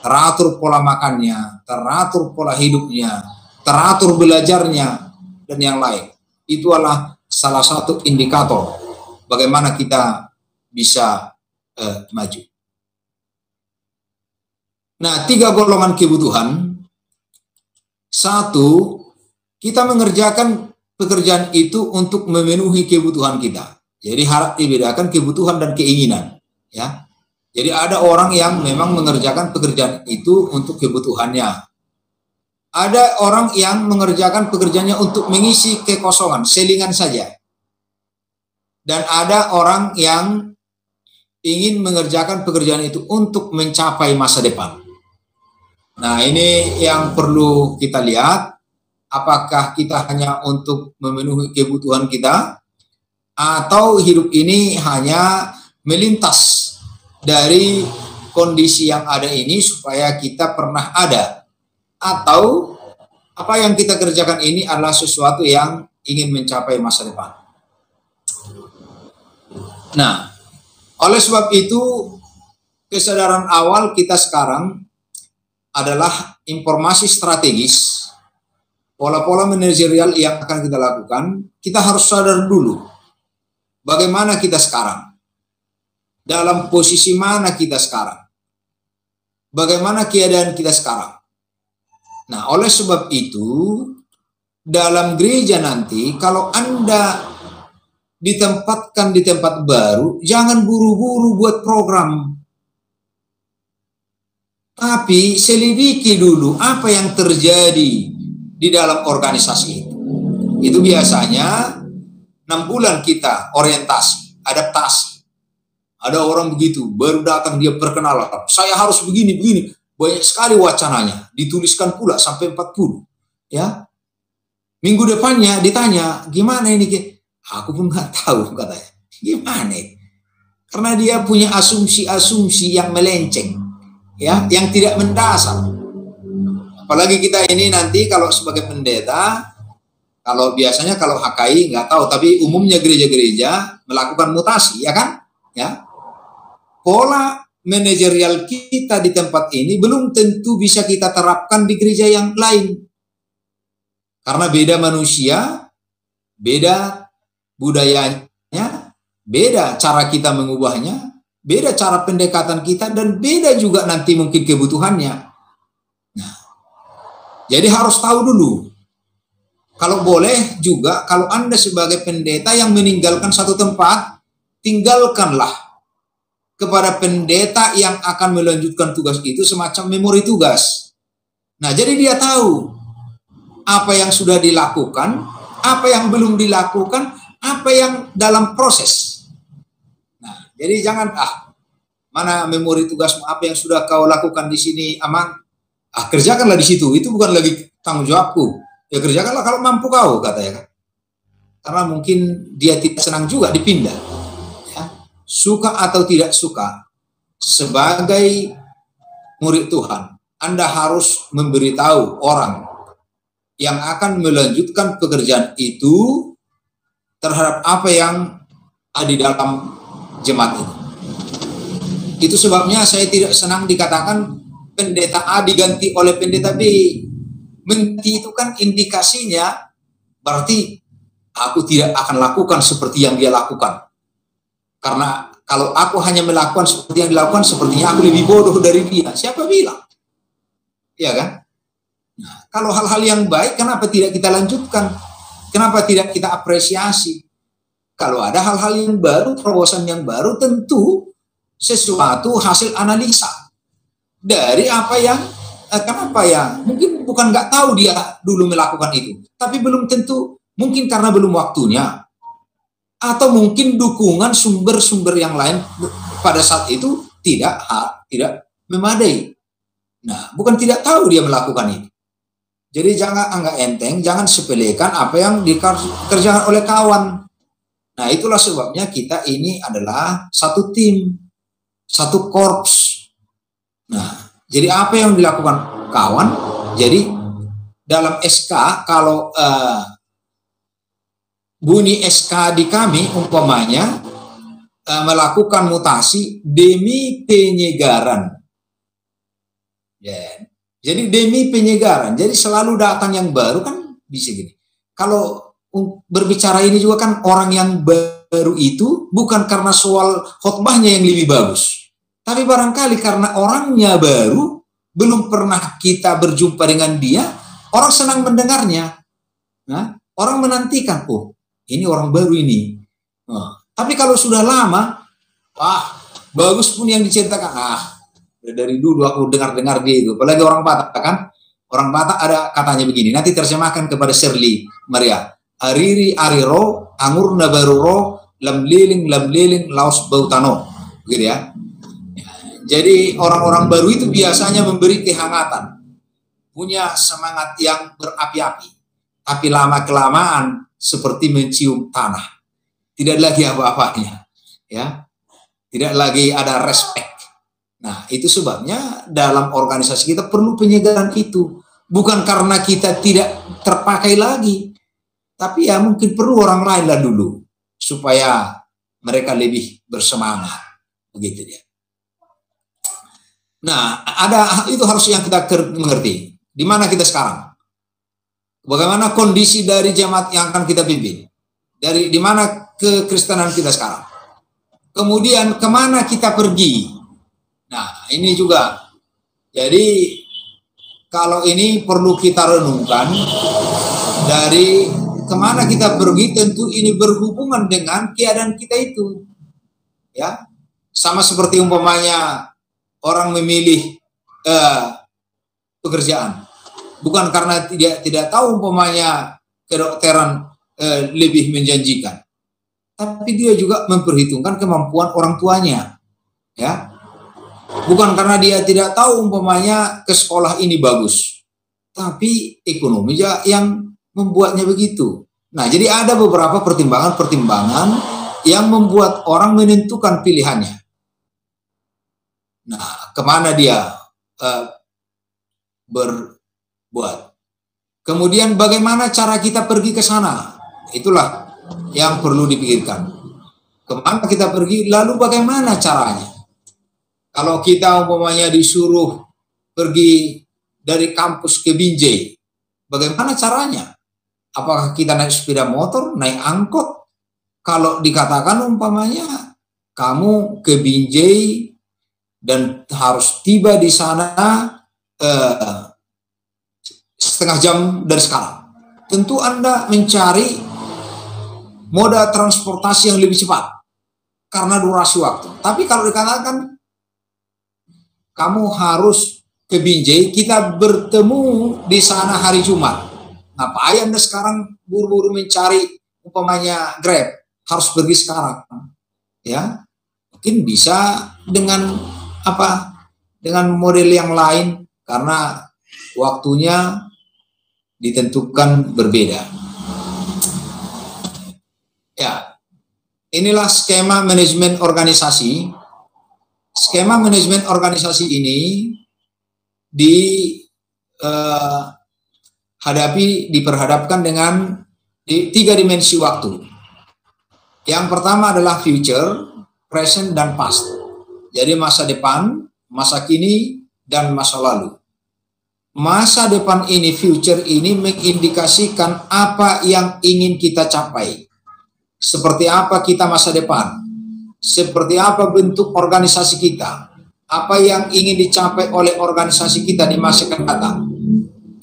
Teratur pola makannya, teratur pola hidupnya, teratur belajarnya, dan yang lain. Itu adalah salah satu indikator bagaimana kita bisa maju. Nah, 3 golongan kebutuhan. 1, kita mengerjakan pekerjaan itu untuk memenuhi kebutuhan kita. Jadi harap dibedakan kebutuhan dan keinginan, ya. Jadi ada orang yang memang mengerjakan pekerjaan itu untuk kebutuhannya. Ada orang yang mengerjakan pekerjaannya untuk mengisi kekosongan, selingan saja. Dan ada orang yang ingin mengerjakan pekerjaan itu untuk mencapai masa depan. Nah, ini yang perlu kita lihat. Apakah kita hanya untuk memenuhi kebutuhan kita, atau hidup ini hanya melintas dari kondisi yang ada ini supaya kita pernah ada, atau apa yang kita kerjakan ini adalah sesuatu yang ingin mencapai masa depan. Nah, oleh sebab itu kesadaran awal kita sekarang adalah informasi strategis, pola-pola manajerial yang akan kita lakukan. Kita harus sadar dulu bagaimana kita sekarang. Dalam posisi mana kita sekarang? Bagaimana keadaan kita sekarang? Nah, oleh sebab itu, dalam gereja nanti, kalau Anda ditempatkan di tempat baru, jangan buru-buru buat program. Tapi selidiki dulu apa yang terjadi di dalam organisasi itu. Itu biasanya 6 bulan kita orientasi, adaptasi. Ada orang begitu, baru datang dia perkenalan. Saya harus begini. banyak sekali wacananya, dituliskan pula sampai 40. Ya, minggu depannya ditanya, gimana ini? Aku pun nggak tahu katanya. Gimana? Karena dia punya asumsi-asumsi yang melenceng, ya, yang tidak mendasar. Apalagi kita ini nanti kalau sebagai pendeta, kalau biasanya kalau HKI nggak tahu, tapi umumnya gereja-gereja melakukan mutasi, ya kan? Ya, pola manajerial kita di tempat ini belum tentu bisa kita terapkan di gereja yang lain. Karena beda manusia, beda budayanya, beda cara kita mengubahnya, beda cara pendekatan kita, dan beda juga nanti mungkin kebutuhannya. Nah, jadi harus tahu dulu. Kalau boleh juga, kalau Anda sebagai pendeta yang meninggalkan satu tempat, tinggalkanlah kepada pendeta yang akan melanjutkan tugas itu semacam memori tugas. Nah, jadi dia tahu apa yang sudah dilakukan, apa yang belum dilakukan, apa yang dalam proses. Nah, jadi jangan, mana memori tugasmu, apa yang sudah kau lakukan di sini, aman, kerjakanlah di situ, itu bukan lagi tanggung jawabku. Ya kerjakanlah kalau mampu kau, katanya kan. Karena mungkin dia tidak senang juga dipindah. Ya. Suka atau tidak suka, sebagai murid Tuhan, Anda harus memberitahu orang yang akan melanjutkan pekerjaan itu terhadap apa yang ada di dalam jemaat itu. Itu sebabnya saya tidak senang dikatakan pendeta A diganti oleh pendeta B. Menti itu kan indikasinya berarti aku tidak akan lakukan seperti yang dia lakukan. Karena kalau aku hanya melakukan seperti yang dilakukan, sepertinya aku lebih bodoh dari dia. Siapa bilang? Ya kan? Nah, kalau hal-hal yang baik, kenapa tidak kita lanjutkan? Kenapa tidak kita apresiasi? Kalau ada hal-hal yang baru, terobosan yang baru, tentu sesuatu hasil analisa dari apa yang, kenapa ya? Mungkin bukan nggak tahu dia dulu melakukan itu, tapi belum tentu, mungkin karena belum waktunya, atau mungkin dukungan sumber-sumber yang lain pada saat itu tidak memadai. Nah, bukan tidak tahu dia melakukan itu. Jadi jangan anggap enteng, jangan sepelekan apa yang dikerjakan oleh kawan. Nah, itulah sebabnya kita ini adalah satu tim, satu korps. Nah, jadi apa yang dilakukan kawan? Jadi dalam SK, kalau bunyi SK di kami umpamanya melakukan mutasi demi penyegaran. Ya. Jadi demi penyegaran, jadi selalu datang yang baru kan bisa gini. Kalau berbicara ini juga kan orang yang baru itu bukan karena soal khotbahnya yang lebih bagus, tapi barangkali karena orangnya baru, belum pernah kita berjumpa dengan dia, orang senang mendengarnya. Nah, orang menantikan, oh ini orang baru ini. Nah, tapi kalau sudah lama, bagus pun yang diceritakan, dari dulu aku dengar-dengar dia itu. Apalagi orang Batak kan. Orang Batak ada katanya begini. Nanti terjemahkan kepada Shirley Maria. Ariri ariro, angur nabaruro, lam liling laos bautano. Gitu ya. Jadi orang-orang baru itu biasanya memberi kehangatan. Punya semangat yang berapi-api. Tapi lama-kelamaan seperti mencium tanah. Tidak lagi apa-apanya. Ya. Tidak lagi ada respect. Nah, itu sebabnya dalam organisasi kita perlu penyegaran itu. Bukan karena kita tidak terpakai lagi. Tapi ya mungkin perlu orang lain lah dulu. Supaya mereka lebih bersemangat. Begitu dia. Nah, ada itu harus yang kita mengerti. Di mana kita sekarang? Bagaimana kondisi dari jemaat yang akan kita pimpin? Di mana kekristenan kita sekarang? Kemudian kemana kita pergi? Nah, ini juga. Jadi, kalau ini perlu kita renungkan, dari kemana kita pergi, tentu ini berhubungan dengan keadaan kita itu. Ya, sama seperti umpamanya orang memilih pekerjaan. Bukan karena tidak tahu umpamanya kedokteran lebih menjanjikan. Tapi dia juga memperhitungkan kemampuan orang tuanya. Ya. Bukan karena dia tidak tahu umpamanya ke sekolah ini bagus, tapi ekonomi yang membuatnya begitu. Nah, jadi ada beberapa pertimbangan-pertimbangan yang membuat orang menentukan pilihannya. Nah, kemana dia berbuat. Kemudian bagaimana cara kita pergi ke sana? Itulah yang perlu dipikirkan. Kemana kita pergi, lalu bagaimana caranya? Kalau kita umpamanya disuruh pergi dari kampus ke Binjai, bagaimana caranya? Apakah kita naik sepeda motor, naik angkot? Kalau dikatakan umpamanya kamu ke Binjai dan harus tiba di sana setengah jam dari sekarang, tentu Anda mencari moda transportasi yang lebih cepat karena durasi waktu. Tapi kalau dikatakan kamu harus ke Binjai, kita bertemu di sana hari Jumat. Ngapain Anda sekarang buru-buru mencari umpamanya Grab, harus pergi sekarang? Ya, mungkin bisa dengan apa? Dengan model yang lain karena waktunya ditentukan berbeda. Ya, inilah skema manajemen organisasi. Skema manajemen organisasi ini diperhadapkan dengan tiga dimensi waktu. Yang pertama adalah future, present, dan past. Jadi masa depan, masa kini, dan masa lalu. Masa depan ini, future ini mengindikasikan apa yang ingin kita capai. Seperti apa kita masa depan. Seperti apa bentuk organisasi kita, apa yang ingin dicapai oleh organisasi kita di masa akan datang.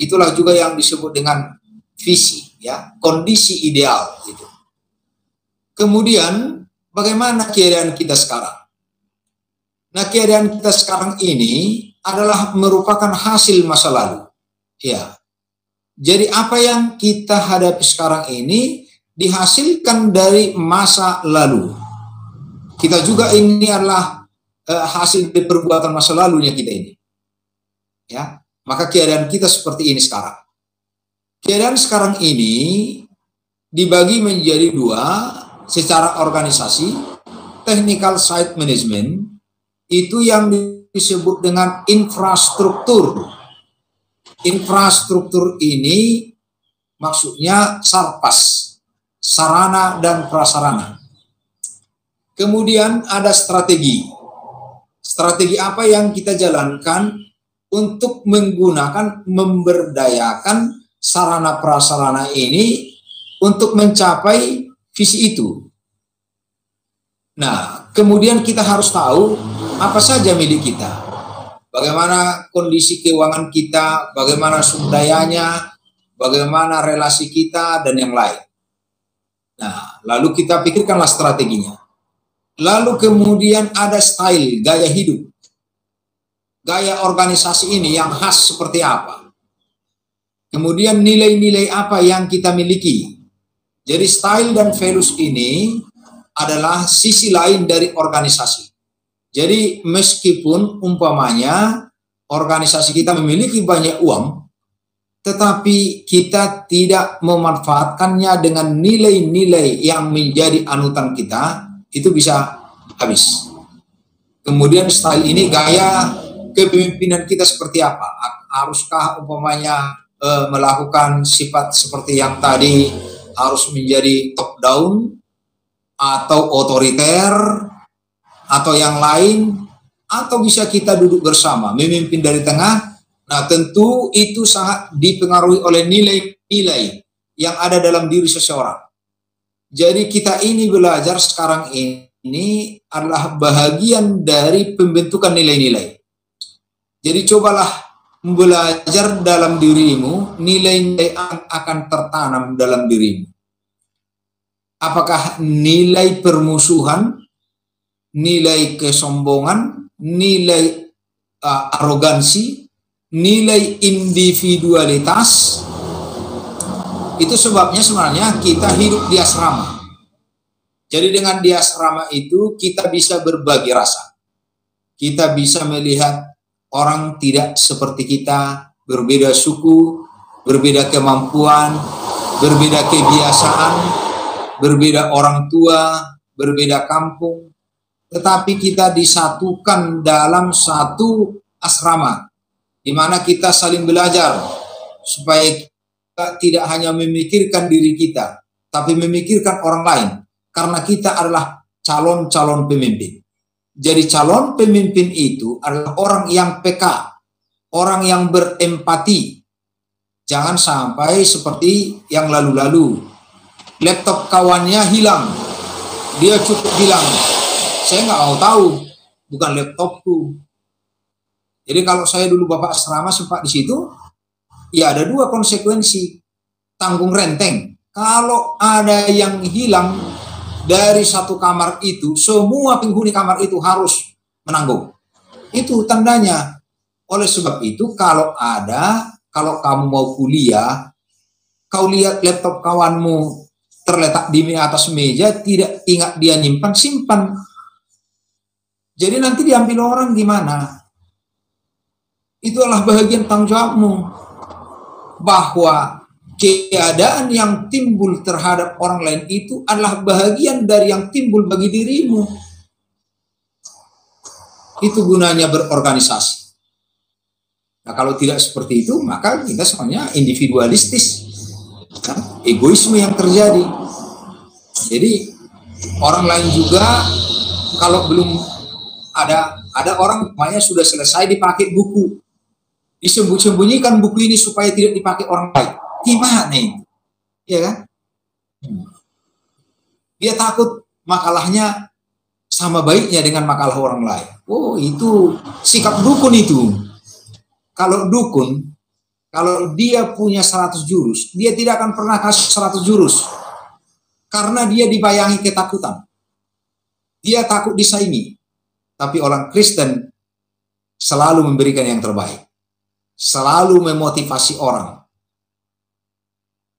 Itulah juga yang disebut dengan visi, ya, kondisi ideal. Gitu. Kemudian, bagaimana keadaan kita sekarang? Nah, keadaan kita sekarang ini adalah merupakan hasil masa lalu. Ya, jadi apa yang kita hadapi sekarang ini dihasilkan dari masa lalu. Kita juga ini adalah hasil dari perbuatan masa lalunya kita ini. Ya, maka keadaan kita seperti ini sekarang. Keadaan sekarang ini dibagi menjadi dua secara organisasi. Technical site management itu yang disebut dengan infrastruktur. Infrastruktur ini maksudnya sarpas, sarana dan prasarana. Kemudian ada strategi. Strategi apa yang kita jalankan untuk menggunakan, memberdayakan sarana prasarana ini untuk mencapai visi itu. Nah, kemudian kita harus tahu apa saja milik kita. Bagaimana kondisi keuangan kita, bagaimana sumber dayanya, bagaimana relasi kita, dan yang lain. Nah, lalu kita pikirkanlah strateginya. Lalu kemudian ada style, gaya hidup. Gaya organisasi ini yang khas seperti apa. Kemudian nilai-nilai apa yang kita miliki. Jadi style dan values ini adalah sisi lain dari organisasi. Jadi meskipun umpamanya organisasi kita memiliki banyak uang, tetapi kita tidak memanfaatkannya dengan nilai-nilai yang menjadi anutan kita, itu bisa habis. Kemudian style ini, gaya kepemimpinan kita seperti apa? Haruskah umpamanya melakukan sifat seperti yang tadi, harus menjadi top down atau otoriter atau yang lain, atau bisa kita duduk bersama memimpin dari tengah? Nah, tentu itu sangat dipengaruhi oleh nilai-nilai yang ada dalam diri seseorang. Jadi kita ini belajar sekarang ini adalah bahagian dari pembentukan nilai-nilai. Jadi cobalah belajar dalam dirimu, nilai-nilai akan tertanam dalam dirimu. Apakah nilai permusuhan, nilai kesombongan, nilai arogansi, nilai individualitas? Itu sebabnya sebenarnya kita hidup di asrama. Jadi dengan di asrama itu kita bisa berbagi rasa. kita bisa melihat orang tidak seperti kita, berbeda suku, berbeda kemampuan, berbeda kebiasaan, berbeda orang tua, berbeda kampung, tetapi kita disatukan dalam satu asrama, di mana kita saling belajar, supaya kita tidak hanya memikirkan diri kita, tapi memikirkan orang lain, karena kita adalah calon-calon pemimpin. Jadi calon pemimpin itu adalah orang yang peka, orang yang berempati. Jangan sampai seperti yang lalu-lalu, laptop kawannya hilang, dia cukup bilang, saya nggak mau tahu, bukan laptopku. Jadi kalau saya dulu Bapak asrama sempat di situ, ya ada dua konsekuensi, tanggung renteng. Kalau ada yang hilang dari satu kamar itu, semua penghuni kamar itu harus menanggung. Itu tandanya. Oleh sebab itu, kalau kamu mau kuliah, kau lihat laptop kawanmu terletak di atas meja, tidak ingat dia nyimpan, simpan. Jadi nanti diambil orang gimana? Itu adalah bagian tanggung jawabmu. Bahwa keadaan yang timbul terhadap orang lain itu adalah bagian dari yang timbul bagi dirimu. Itu gunanya berorganisasi. Nah, kalau tidak seperti itu, maka kita sebenarnya individualistis, egoisme yang terjadi. Jadi orang lain juga, kalau belum ada orang namanya sudah selesai dipakai buku, disembunyikan buku ini supaya tidak dipakai orang lain. Gimana itu? Ya kan? Dia takut makalahnya sama baiknya dengan makalah orang lain. Oh, itu sikap dukun itu. Kalau dukun, kalau dia punya 100 jurus, dia tidak akan pernah kasih 100 jurus. Karena dia dibayangi ketakutan. Dia takut disaingi. Tapi orang Kristen selalu memberikan yang terbaik. Selalu memotivasi orang.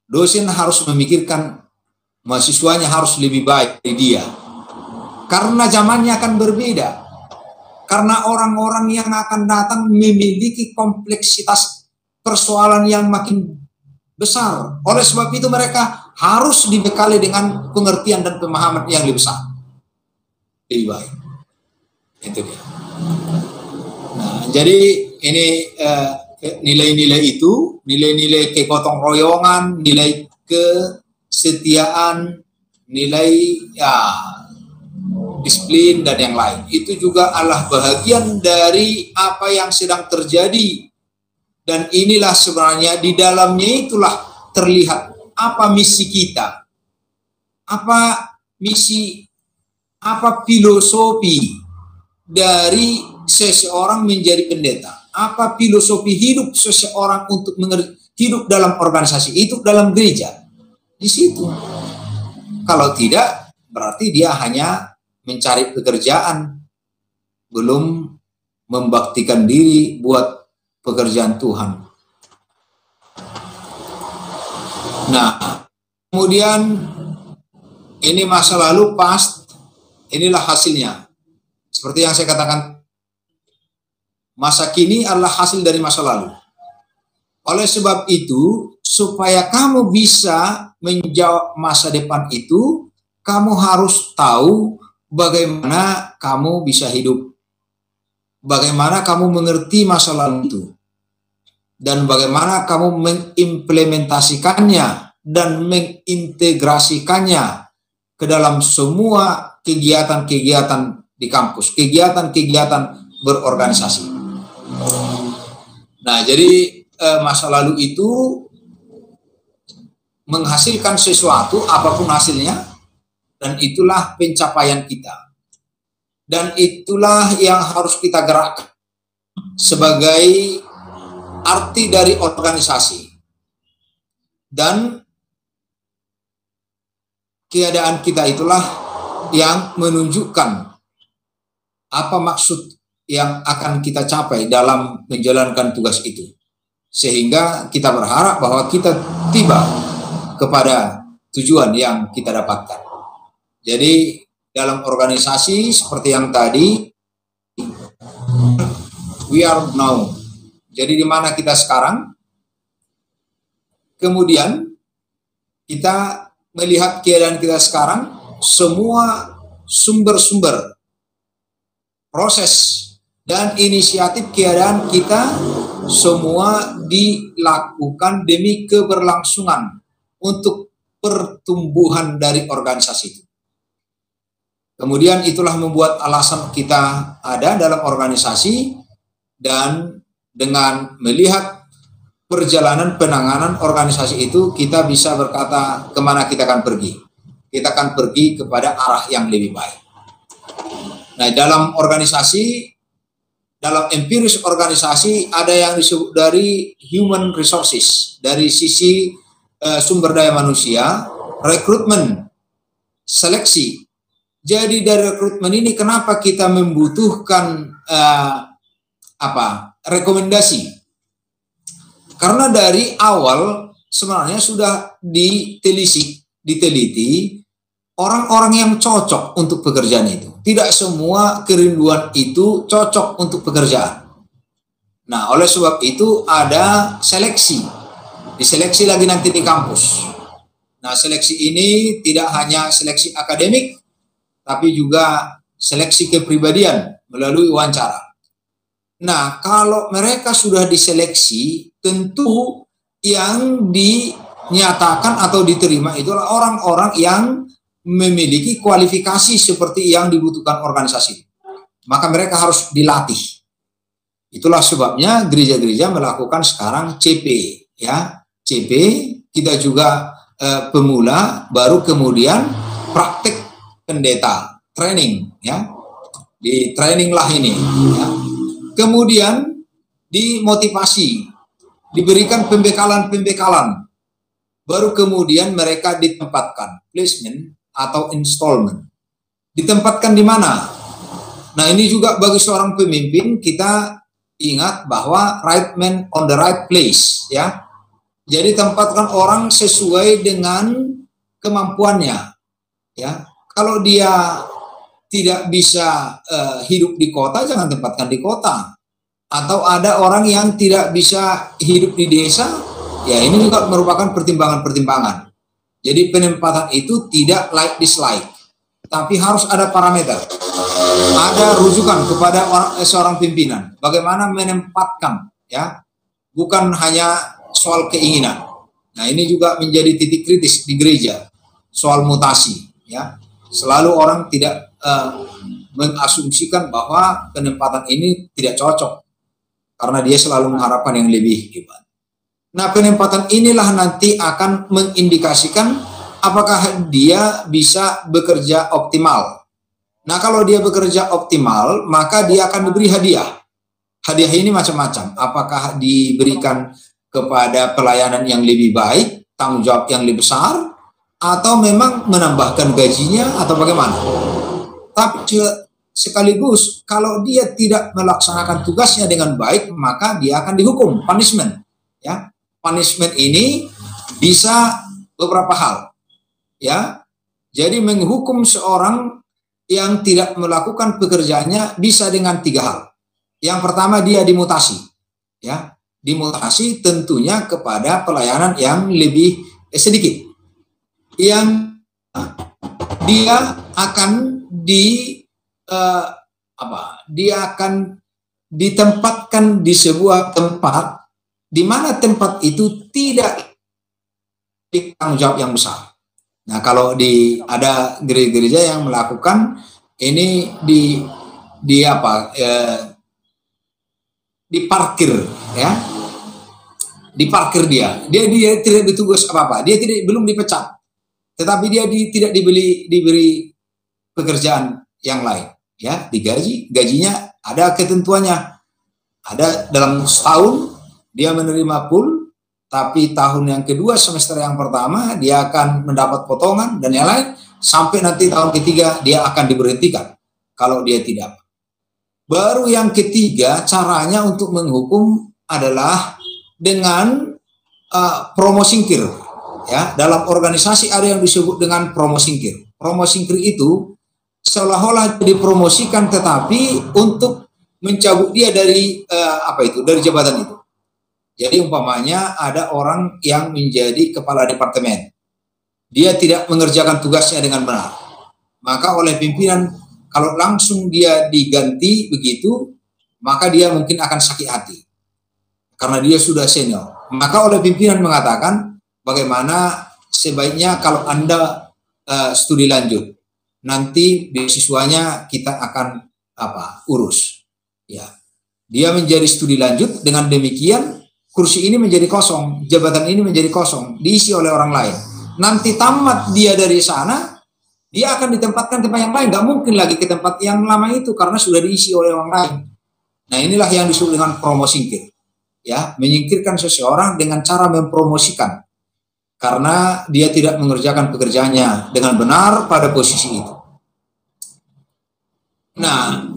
Dosen harus memikirkan mahasiswanya harus lebih baik dari dia. Karena zamannya akan berbeda. Karena orang-orang yang akan datang memiliki kompleksitas persoalan yang makin besar. Oleh sebab itu mereka harus dibekali dengan pengertian dan pemahaman yang lebih besar. Lebih baik. Itu dia. Nah, jadi ini nilai-nilai itu, nilai-nilai kegotong royongan, nilai kesetiaan, nilai disiplin dan yang lain. Itu juga adalah bahagian dari apa yang sedang terjadi. Dan inilah sebenarnya di dalamnya itulah terlihat apa misi kita. Apa misi, apa filosofi dari seseorang menjadi pendeta. Apa filosofi hidup seseorang untuk hidup dalam organisasi, itu dalam gereja. Di situ. Kalau tidak, berarti dia hanya mencari pekerjaan, belum membaktikan diri buat pekerjaan Tuhan. Nah, kemudian ini masa lalu past, inilah hasilnya. Seperti yang saya katakan, masa kini adalah hasil dari masa lalu. Oleh sebab itu, supaya kamu bisa menjawab masa depan itu, kamu harus tahu bagaimana kamu bisa hidup. Bagaimana kamu mengerti masa lalu itu. Dan bagaimana kamu mengimplementasikannya dan mengintegrasikannya ke dalam semua kegiatan-kegiatan di kampus, kegiatan-kegiatan berorganisasi. Nah, jadi masa lalu itu menghasilkan sesuatu, apapun hasilnya, dan itulah pencapaian kita. Dan itulah yang harus kita gerakkan sebagai arti dari organisasi. Dan keadaan kita itulah yang menunjukkan apa maksud yang akan kita capai dalam menjalankan tugas itu. Sehingga kita berharap bahwa kita tiba kepada tujuan yang kita dapatkan. Jadi dalam organisasi seperti yang tadi, We are now. Jadi di mana kita sekarang? Kemudian kita melihat keadaan kita sekarang, semua sumber-sumber proses dan inisiatif keadaan kita semua dilakukan demi keberlangsungan untuk pertumbuhan dari organisasi itu. Kemudian itulah membuat alasan kita ada dalam organisasi, dan dengan melihat perjalanan penanganan organisasi itu kita bisa berkata kemana kita akan pergi. Kita akan pergi kepada arah yang lebih baik. Nah, dalam organisasi, dalam empiris organisasi ada yang disebut dari human resources, dari sisi sumber daya manusia, rekrutmen, seleksi. Jadi dari rekrutmen ini kenapa kita membutuhkan rekomendasi? Karena dari awal sebenarnya sudah diteliti orang-orang yang cocok untuk pekerjaan itu. Tidak semua kerinduan itu cocok untuk pekerjaan. Nah, oleh sebab itu ada seleksi. Diseleksi lagi nanti di kampus. Nah, seleksi ini tidak hanya seleksi akademik, tapi juga seleksi kepribadian melalui wawancara. Nah, kalau mereka sudah diseleksi, tentu yang dinyatakan atau diterima itulah orang-orang yang memiliki kualifikasi seperti yang dibutuhkan organisasi. Maka mereka harus dilatih. Itulah sebabnya gereja-gereja melakukan sekarang CP, ya. CP, kita juga pemula, baru kemudian praktek pendeta, training, ya. Di training lah ini, ya. Kemudian dimotivasi, diberikan pembekalan, baru kemudian mereka ditempatkan, placement atau installment. Ditempatkan di mana? Nah, ini juga bagi seorang pemimpin kita ingat bahwa right man on the right place, ya. Jadi tempatkan orang sesuai dengan kemampuannya, ya. Kalau dia tidak bisa hidup di kota, jangan tempatkan di kota. Atau ada orang yang tidak bisa hidup di desa, ya ini juga merupakan pertimbangan-pertimbangan. Jadi penempatan itu tidak like dislike, tapi harus ada parameter. Ada rujukan kepada seorang pimpinan. Bagaimana menempatkan, ya, bukan hanya soal keinginan. Nah, ini juga menjadi titik kritis di gereja, soal mutasi, ya. Selalu orang tidak mengasumsikan bahwa penempatan ini tidak cocok karena dia selalu mengharapkan yang lebih hebat. Nah, penempatan inilah nanti akan mengindikasikan apakah dia bisa bekerja optimal. Nah, kalau dia bekerja optimal, maka dia akan diberi hadiah. Hadiah ini macam-macam. Apakah diberikan kepada pelayanan yang lebih baik, tanggung jawab yang lebih besar, atau memang menambahkan gajinya, atau bagaimana. Tapi sekaligus, kalau dia tidak melaksanakan tugasnya dengan baik, maka dia akan dihukum, punishment. Ya, punishment ini bisa beberapa hal. Ya, jadi menghukum seorang yang tidak melakukan pekerjaannya bisa dengan 3 hal. Yang pertama, dia dimutasi. Ya, dimutasi tentunya kepada pelayanan yang lebih sedikit. Yang dia akan dia akan ditempatkan di sebuah tempat di mana tempat itu tidak tanggung jawab yang besar. Nah, kalau ada gereja-gereja yang melakukan ini diparkir, ya, diparkir dia tidak ditugas apa-apa, dia belum dipecat, tetapi dia tidak diberi pekerjaan yang lain, ya, gajinya ada ketentuannya, ada dalam setahun dia menerima full, tapi tahun yang kedua semester yang pertama dia akan mendapat potongan dan yang lain, sampai nanti tahun ketiga dia akan diberhentikan kalau dia tidak. Baru yang ketiga, caranya untuk menghukum adalah dengan promo singkir, ya. Dalam organisasi ada yang disebut dengan promo singkir. Promo singkir itu seolah-olah dipromosikan, tetapi untuk mencabut dia dari dari jabatan itu. Jadi umpamanya ada orang yang menjadi kepala departemen, dia tidak mengerjakan tugasnya dengan benar, maka oleh pimpinan kalau langsung dia diganti begitu, maka dia mungkin akan sakit hati karena dia sudah senior. Maka oleh pimpinan mengatakan bagaimana sebaiknya kalau Anda studi lanjut, nanti beasiswanya kita akan urus. Ya, dia menjadi studi lanjut, dengan demikian kursi ini menjadi kosong, jabatan ini menjadi kosong, diisi oleh orang lain. Nanti tamat dia dari sana, dia akan ditempatkan tempat yang lain, nggak mungkin lagi ke tempat yang lama itu karena sudah diisi oleh orang lain. Nah, inilah yang disebut dengan promosingkir. Ya, menyingkirkan seseorang dengan cara mempromosikan karena dia tidak mengerjakan pekerjaannya dengan benar pada posisi itu. Nah,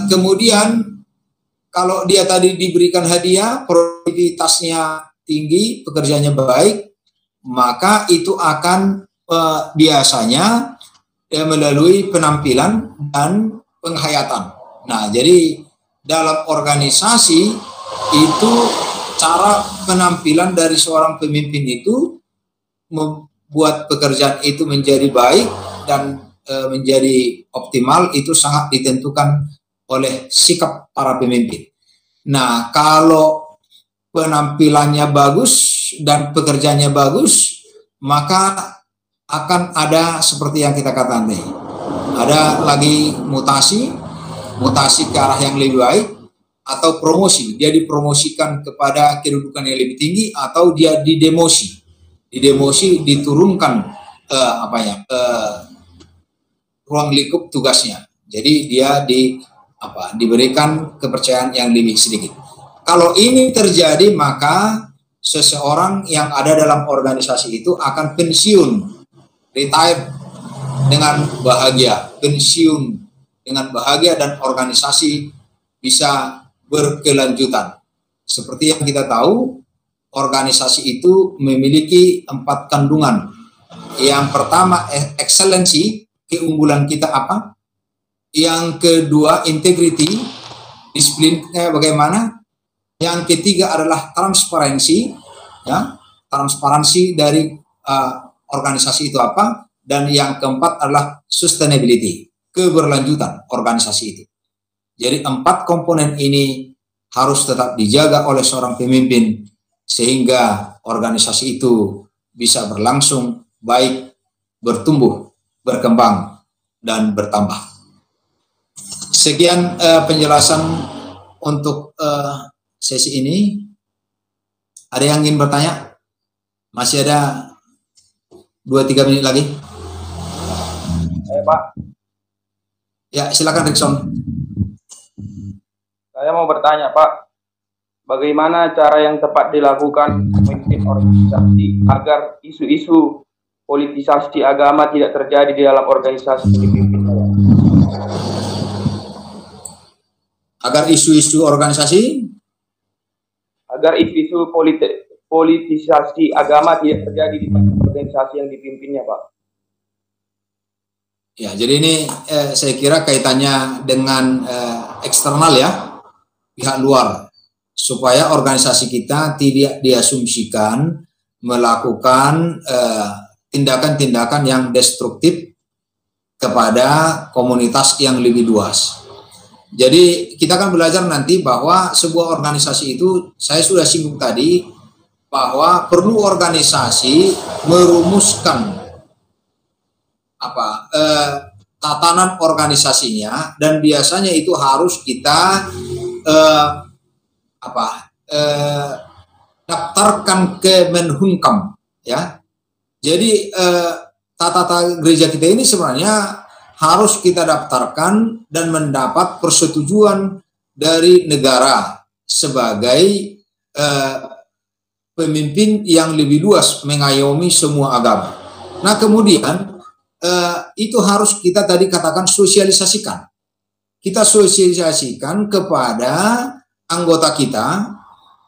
kemudian kalau dia tadi diberikan hadiah, produktivitasnya tinggi, pekerjaannya baik, maka itu akan biasanya melalui penampilan dan penghayatan. Nah, jadi dalam organisasi itu cara penampilan dari seorang pemimpin itu membuat pekerjaan itu menjadi baik dan menjadi optimal, itu sangat ditentukan oleh sikap para pemimpin. Nah, kalau penampilannya bagus dan pekerjaannya bagus, maka akan ada seperti yang kita katakan tadi. Ada lagi mutasi ke arah yang lebih baik, atau promosi, dia dipromosikan kepada kedudukan yang lebih tinggi, atau dia didemosi, diturunkan ruang lingkup tugasnya. Jadi dia diberikan kepercayaan yang lebih sedikit. Kalau ini terjadi, maka seseorang yang ada dalam organisasi itu akan pensiun, retire dengan bahagia, dan organisasi bisa berkelanjutan. Seperti yang kita tahu, organisasi itu memiliki 4 kandungan. Yang pertama, excellency, keunggulan kita apa? Yang kedua, integrity, disiplinnya bagaimana? Yang ketiga adalah transparansi, ya, transparansi dari organisasi itu apa? Dan yang keempat adalah sustainability, keberlanjutan organisasi itu. Jadi 4 komponen ini harus tetap dijaga oleh seorang pemimpin sehingga organisasi itu bisa berlangsung baik, bertumbuh, berkembang, dan bertambah. Sekian penjelasan untuk sesi ini. Ada yang ingin bertanya? Masih ada 2-3 menit lagi. Pak. Ya, silakan Rickson. Saya mau bertanya, Pak, bagaimana cara yang tepat dilakukan memimpin organisasi agar isu-isu politisasi agama tidak terjadi di dalam organisasi yang dipimpin? Agar isu-isu organisasi? Agar isu-isu politisasi agama tidak terjadi di organisasi yang dipimpinnya, Pak. Ya, jadi ini saya kira kaitannya dengan eksternal ya, pihak luar, supaya organisasi kita tidak diasumsikan melakukan tindakan-tindakan yang destruktif kepada komunitas yang lebih luas. Jadi kita akan belajar nanti bahwa sebuah organisasi itu, saya sudah singgung tadi, bahwa perlu organisasi merumuskan tatanan organisasinya, dan biasanya itu harus kita daftarkan ke Menhumkam ya. Jadi tata gereja kita ini sebenarnya harus kita daftarkan dan mendapat persetujuan dari negara sebagai pemimpin yang lebih luas mengayomi semua agama. Nah, kemudian itu harus kita tadi katakan sosialisasikan. Kita sosialisasikan kepada anggota kita,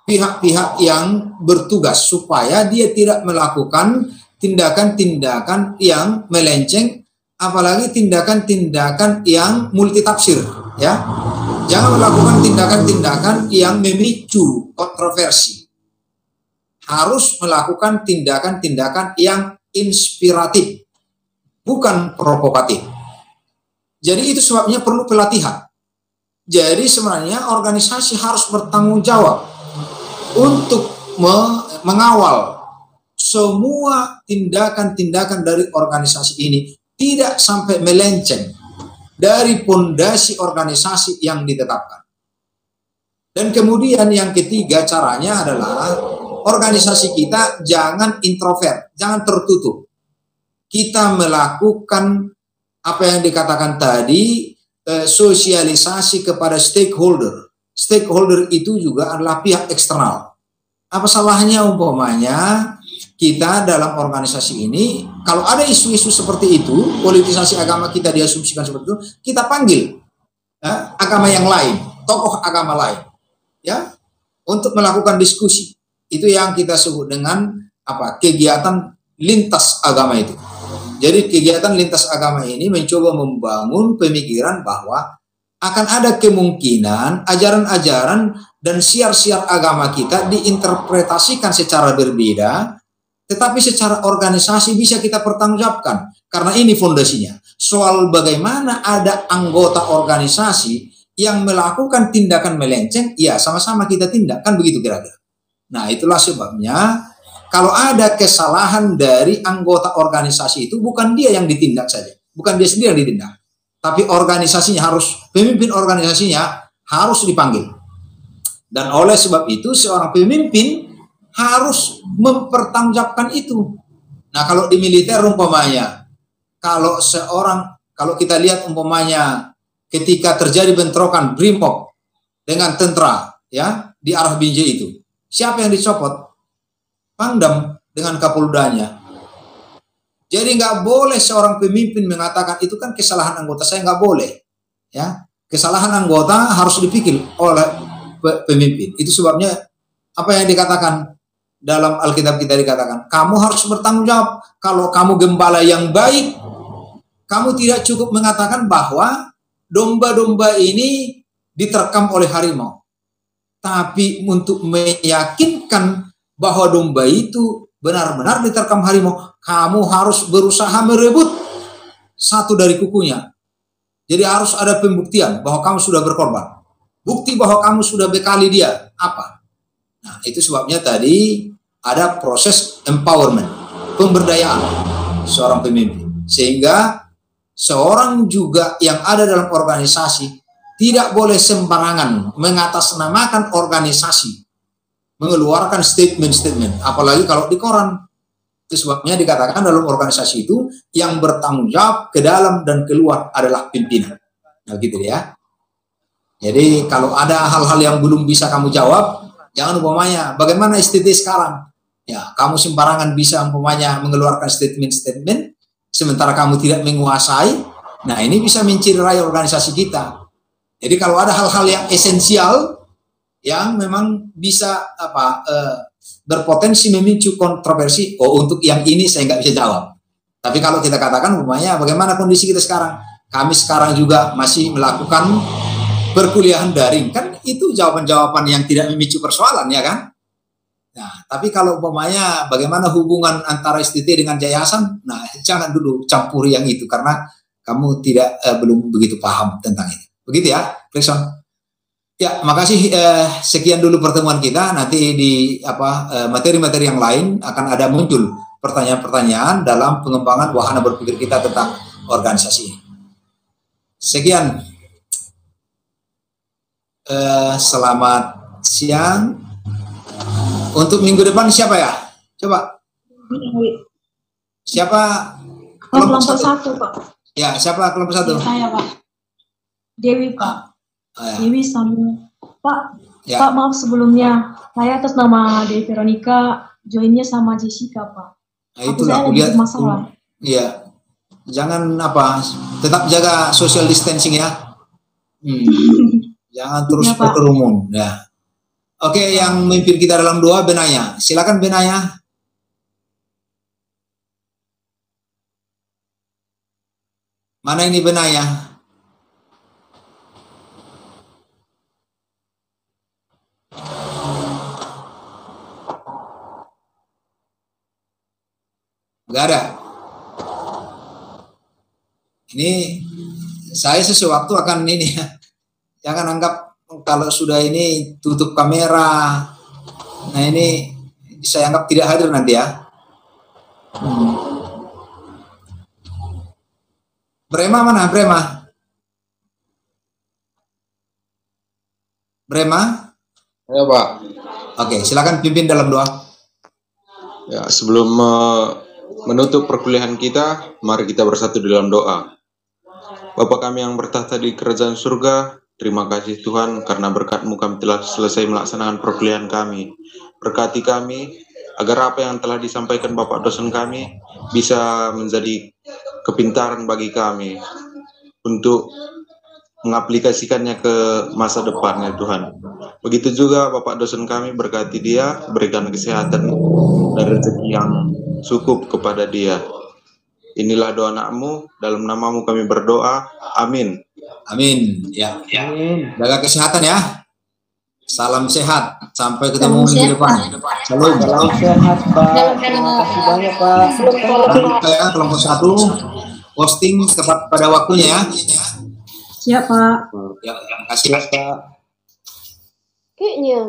pihak-pihak yang bertugas, supaya dia tidak melakukan tindakan-tindakan yang melenceng, apalagi tindakan-tindakan yang multitafsir. Ya, jangan melakukan tindakan-tindakan yang memicu kontroversi. Harus melakukan tindakan-tindakan yang inspiratif, bukan provokatif. Jadi itu sebabnya perlu pelatihan. Jadi sebenarnya organisasi harus bertanggung jawab untuk mengawal semua tindakan-tindakan dari organisasi ini tidak sampai melenceng dari pondasi organisasi yang ditetapkan. Dan kemudian yang ketiga caranya adalah organisasi kita jangan introvert, jangan tertutup. Kita melakukan apa yang dikatakan tadi, sosialisasi kepada stakeholder. Stakeholder itu juga adalah pihak eksternal. Apa salahnya umpamanya kita dalam organisasi ini, kalau ada isu-isu seperti itu, politisasi agama kita diasumsikan seperti itu, kita panggil agama yang lain, tokoh agama lain, ya, untuk melakukan diskusi. Itu yang kita sebut dengan apa? Kegiatan lintas agama itu. Jadi kegiatan lintas agama ini mencoba membangun pemikiran bahwa akan ada kemungkinan ajaran-ajaran dan siar-siar agama kita diinterpretasikan secara berbeda, tetapi secara organisasi bisa kita pertanggungjawabkan. Karena ini fondasinya. Soal bagaimana ada anggota organisasi yang melakukan tindakan melenceng, ya sama-sama kita tindak. Kan begitu kira-kira. Nah itulah sebabnya kalau ada kesalahan dari anggota organisasi itu bukan dia yang ditindak saja. Bukan dia sendiri yang ditindak. Tapi organisasinya harus, pemimpin organisasinya harus dipanggil. Dan oleh sebab itu seorang pemimpin harus mempertanggungjawabkan itu. Nah kalau di militer umpamanya, kalau kita lihat umpamanya ketika terjadi bentrokan Brimob dengan tentara ya di arah Binjai itu, siapa yang dicopot? Pangdam dengan Kapoldanya. Jadi nggak boleh seorang pemimpin mengatakan itu kan kesalahan anggota saya, nggak boleh. Ya, kesalahan anggota harus dipikir oleh pemimpin. Itu sebabnya apa yang dikatakan dalam Alkitab kita dikatakan, kamu harus bertanggung jawab. Kalau kamu gembala yang baik, kamu tidak cukup mengatakan bahwa domba-domba ini diterkam oleh harimau. Tapi untuk meyakinkan bahwa domba itu benar-benar diterkam harimau, kamu harus berusaha merebut satu dari kukunya. Jadi harus ada pembuktian bahwa kamu sudah berkorban. Bukti bahwa kamu sudah bekali dia. Apa? Nah, itu sebabnya tadi ada proses empowerment, pemberdayaan seorang pemimpin. Sehingga seorang juga yang ada dalam organisasi tidak boleh sembarangan mengatasnamakan organisasi, mengeluarkan statement-statement, apalagi kalau di koran. Itu sebabnya dikatakan dalam organisasi itu yang bertanggung jawab ke dalam dan keluar adalah pimpinan. Nah gitu ya. Jadi kalau ada hal-hal yang belum bisa kamu jawab, jangan umpamanya bagaimana STT sekarang. Ya, kamu sembarangan bisa umpamanya mengeluarkan statement-statement sementara kamu tidak menguasai. Nah, ini bisa menciderai organisasi kita. Jadi kalau ada hal-hal yang esensial yang memang bisa berpotensi memicu kontroversi, untuk yang ini saya nggak bisa jawab. Tapi kalau kita katakan umpamanya bagaimana kondisi kita sekarang, kami sekarang juga masih melakukan perkuliahan daring, kan itu jawaban-jawaban yang tidak memicu persoalan ya kan. Nah tapi kalau umpamanya bagaimana hubungan antara STT dengan Jaya Hasan, nah jangan dulu campuri yang itu karena kamu tidak belum begitu paham tentang ini. Begitu ya, Krison. Ya, makasih. Sekian dulu pertemuan kita. Nanti di materi-materi yang lain akan ada muncul pertanyaan-pertanyaan dalam pengembangan wahana berpikir kita tentang organisasi. Sekian. Selamat siang. Untuk minggu depan siapa ya? Coba. Siapa? Kelompok satu, Pak. Ya, siapa kelompok satu? Saya, Pak. Dewi, Pak. Ya. Dewi sama Pak. Ya. Pak, maaf sebelumnya. Saya atas nama Dewi Veronica, joinnya sama Jessica, Pak. Nah, itulah aku lihat. Iya. Jangan tetap jaga social distancing ya. Jangan terus Ya, berkerumun. Ya. Oke, yang memimpin kita dalam doa Benaya. Silakan Benaya. Mana ini Benaya? Nggak ada. Ini saya sesuatu akan ini ya. Jangan anggap kalau sudah ini tutup kamera. Nah ini saya anggap tidak hadir nanti ya. Brema mana? Brema? Ya Pak. Oke, silakan pimpin dalam doa. Ya, sebelum menutup perkuliahan kita, mari kita bersatu dalam doa. Bapa kami yang bertahta di kerajaan surga, terima kasih Tuhan karena berkat-Mu kami telah selesai melaksanakan perkuliahan kami. Berkati kami agar apa yang telah disampaikan Bapak dosen kami bisa menjadi kepintaran bagi kami untuk mengaplikasikannya ke masa depannya Tuhan. Begitu juga Bapak dosen kami, berkati dia, berikan kesehatan dan rezeki yang cukup kepada dia. Inilah doa anak-Mu, dalam nama-Mu kami berdoa, amin. Amin. Ya. Amin. Jaga kesehatan ya. Salam sehat. Sampai ketemu minggu depan. Salam. Salam sehat Pak. Terima kasih banyak Pak. Saya kelompok 1 posting tepat pada waktunya ya. Siap, Pak. Ya, terima kasih. Siap Pak. Kayaknya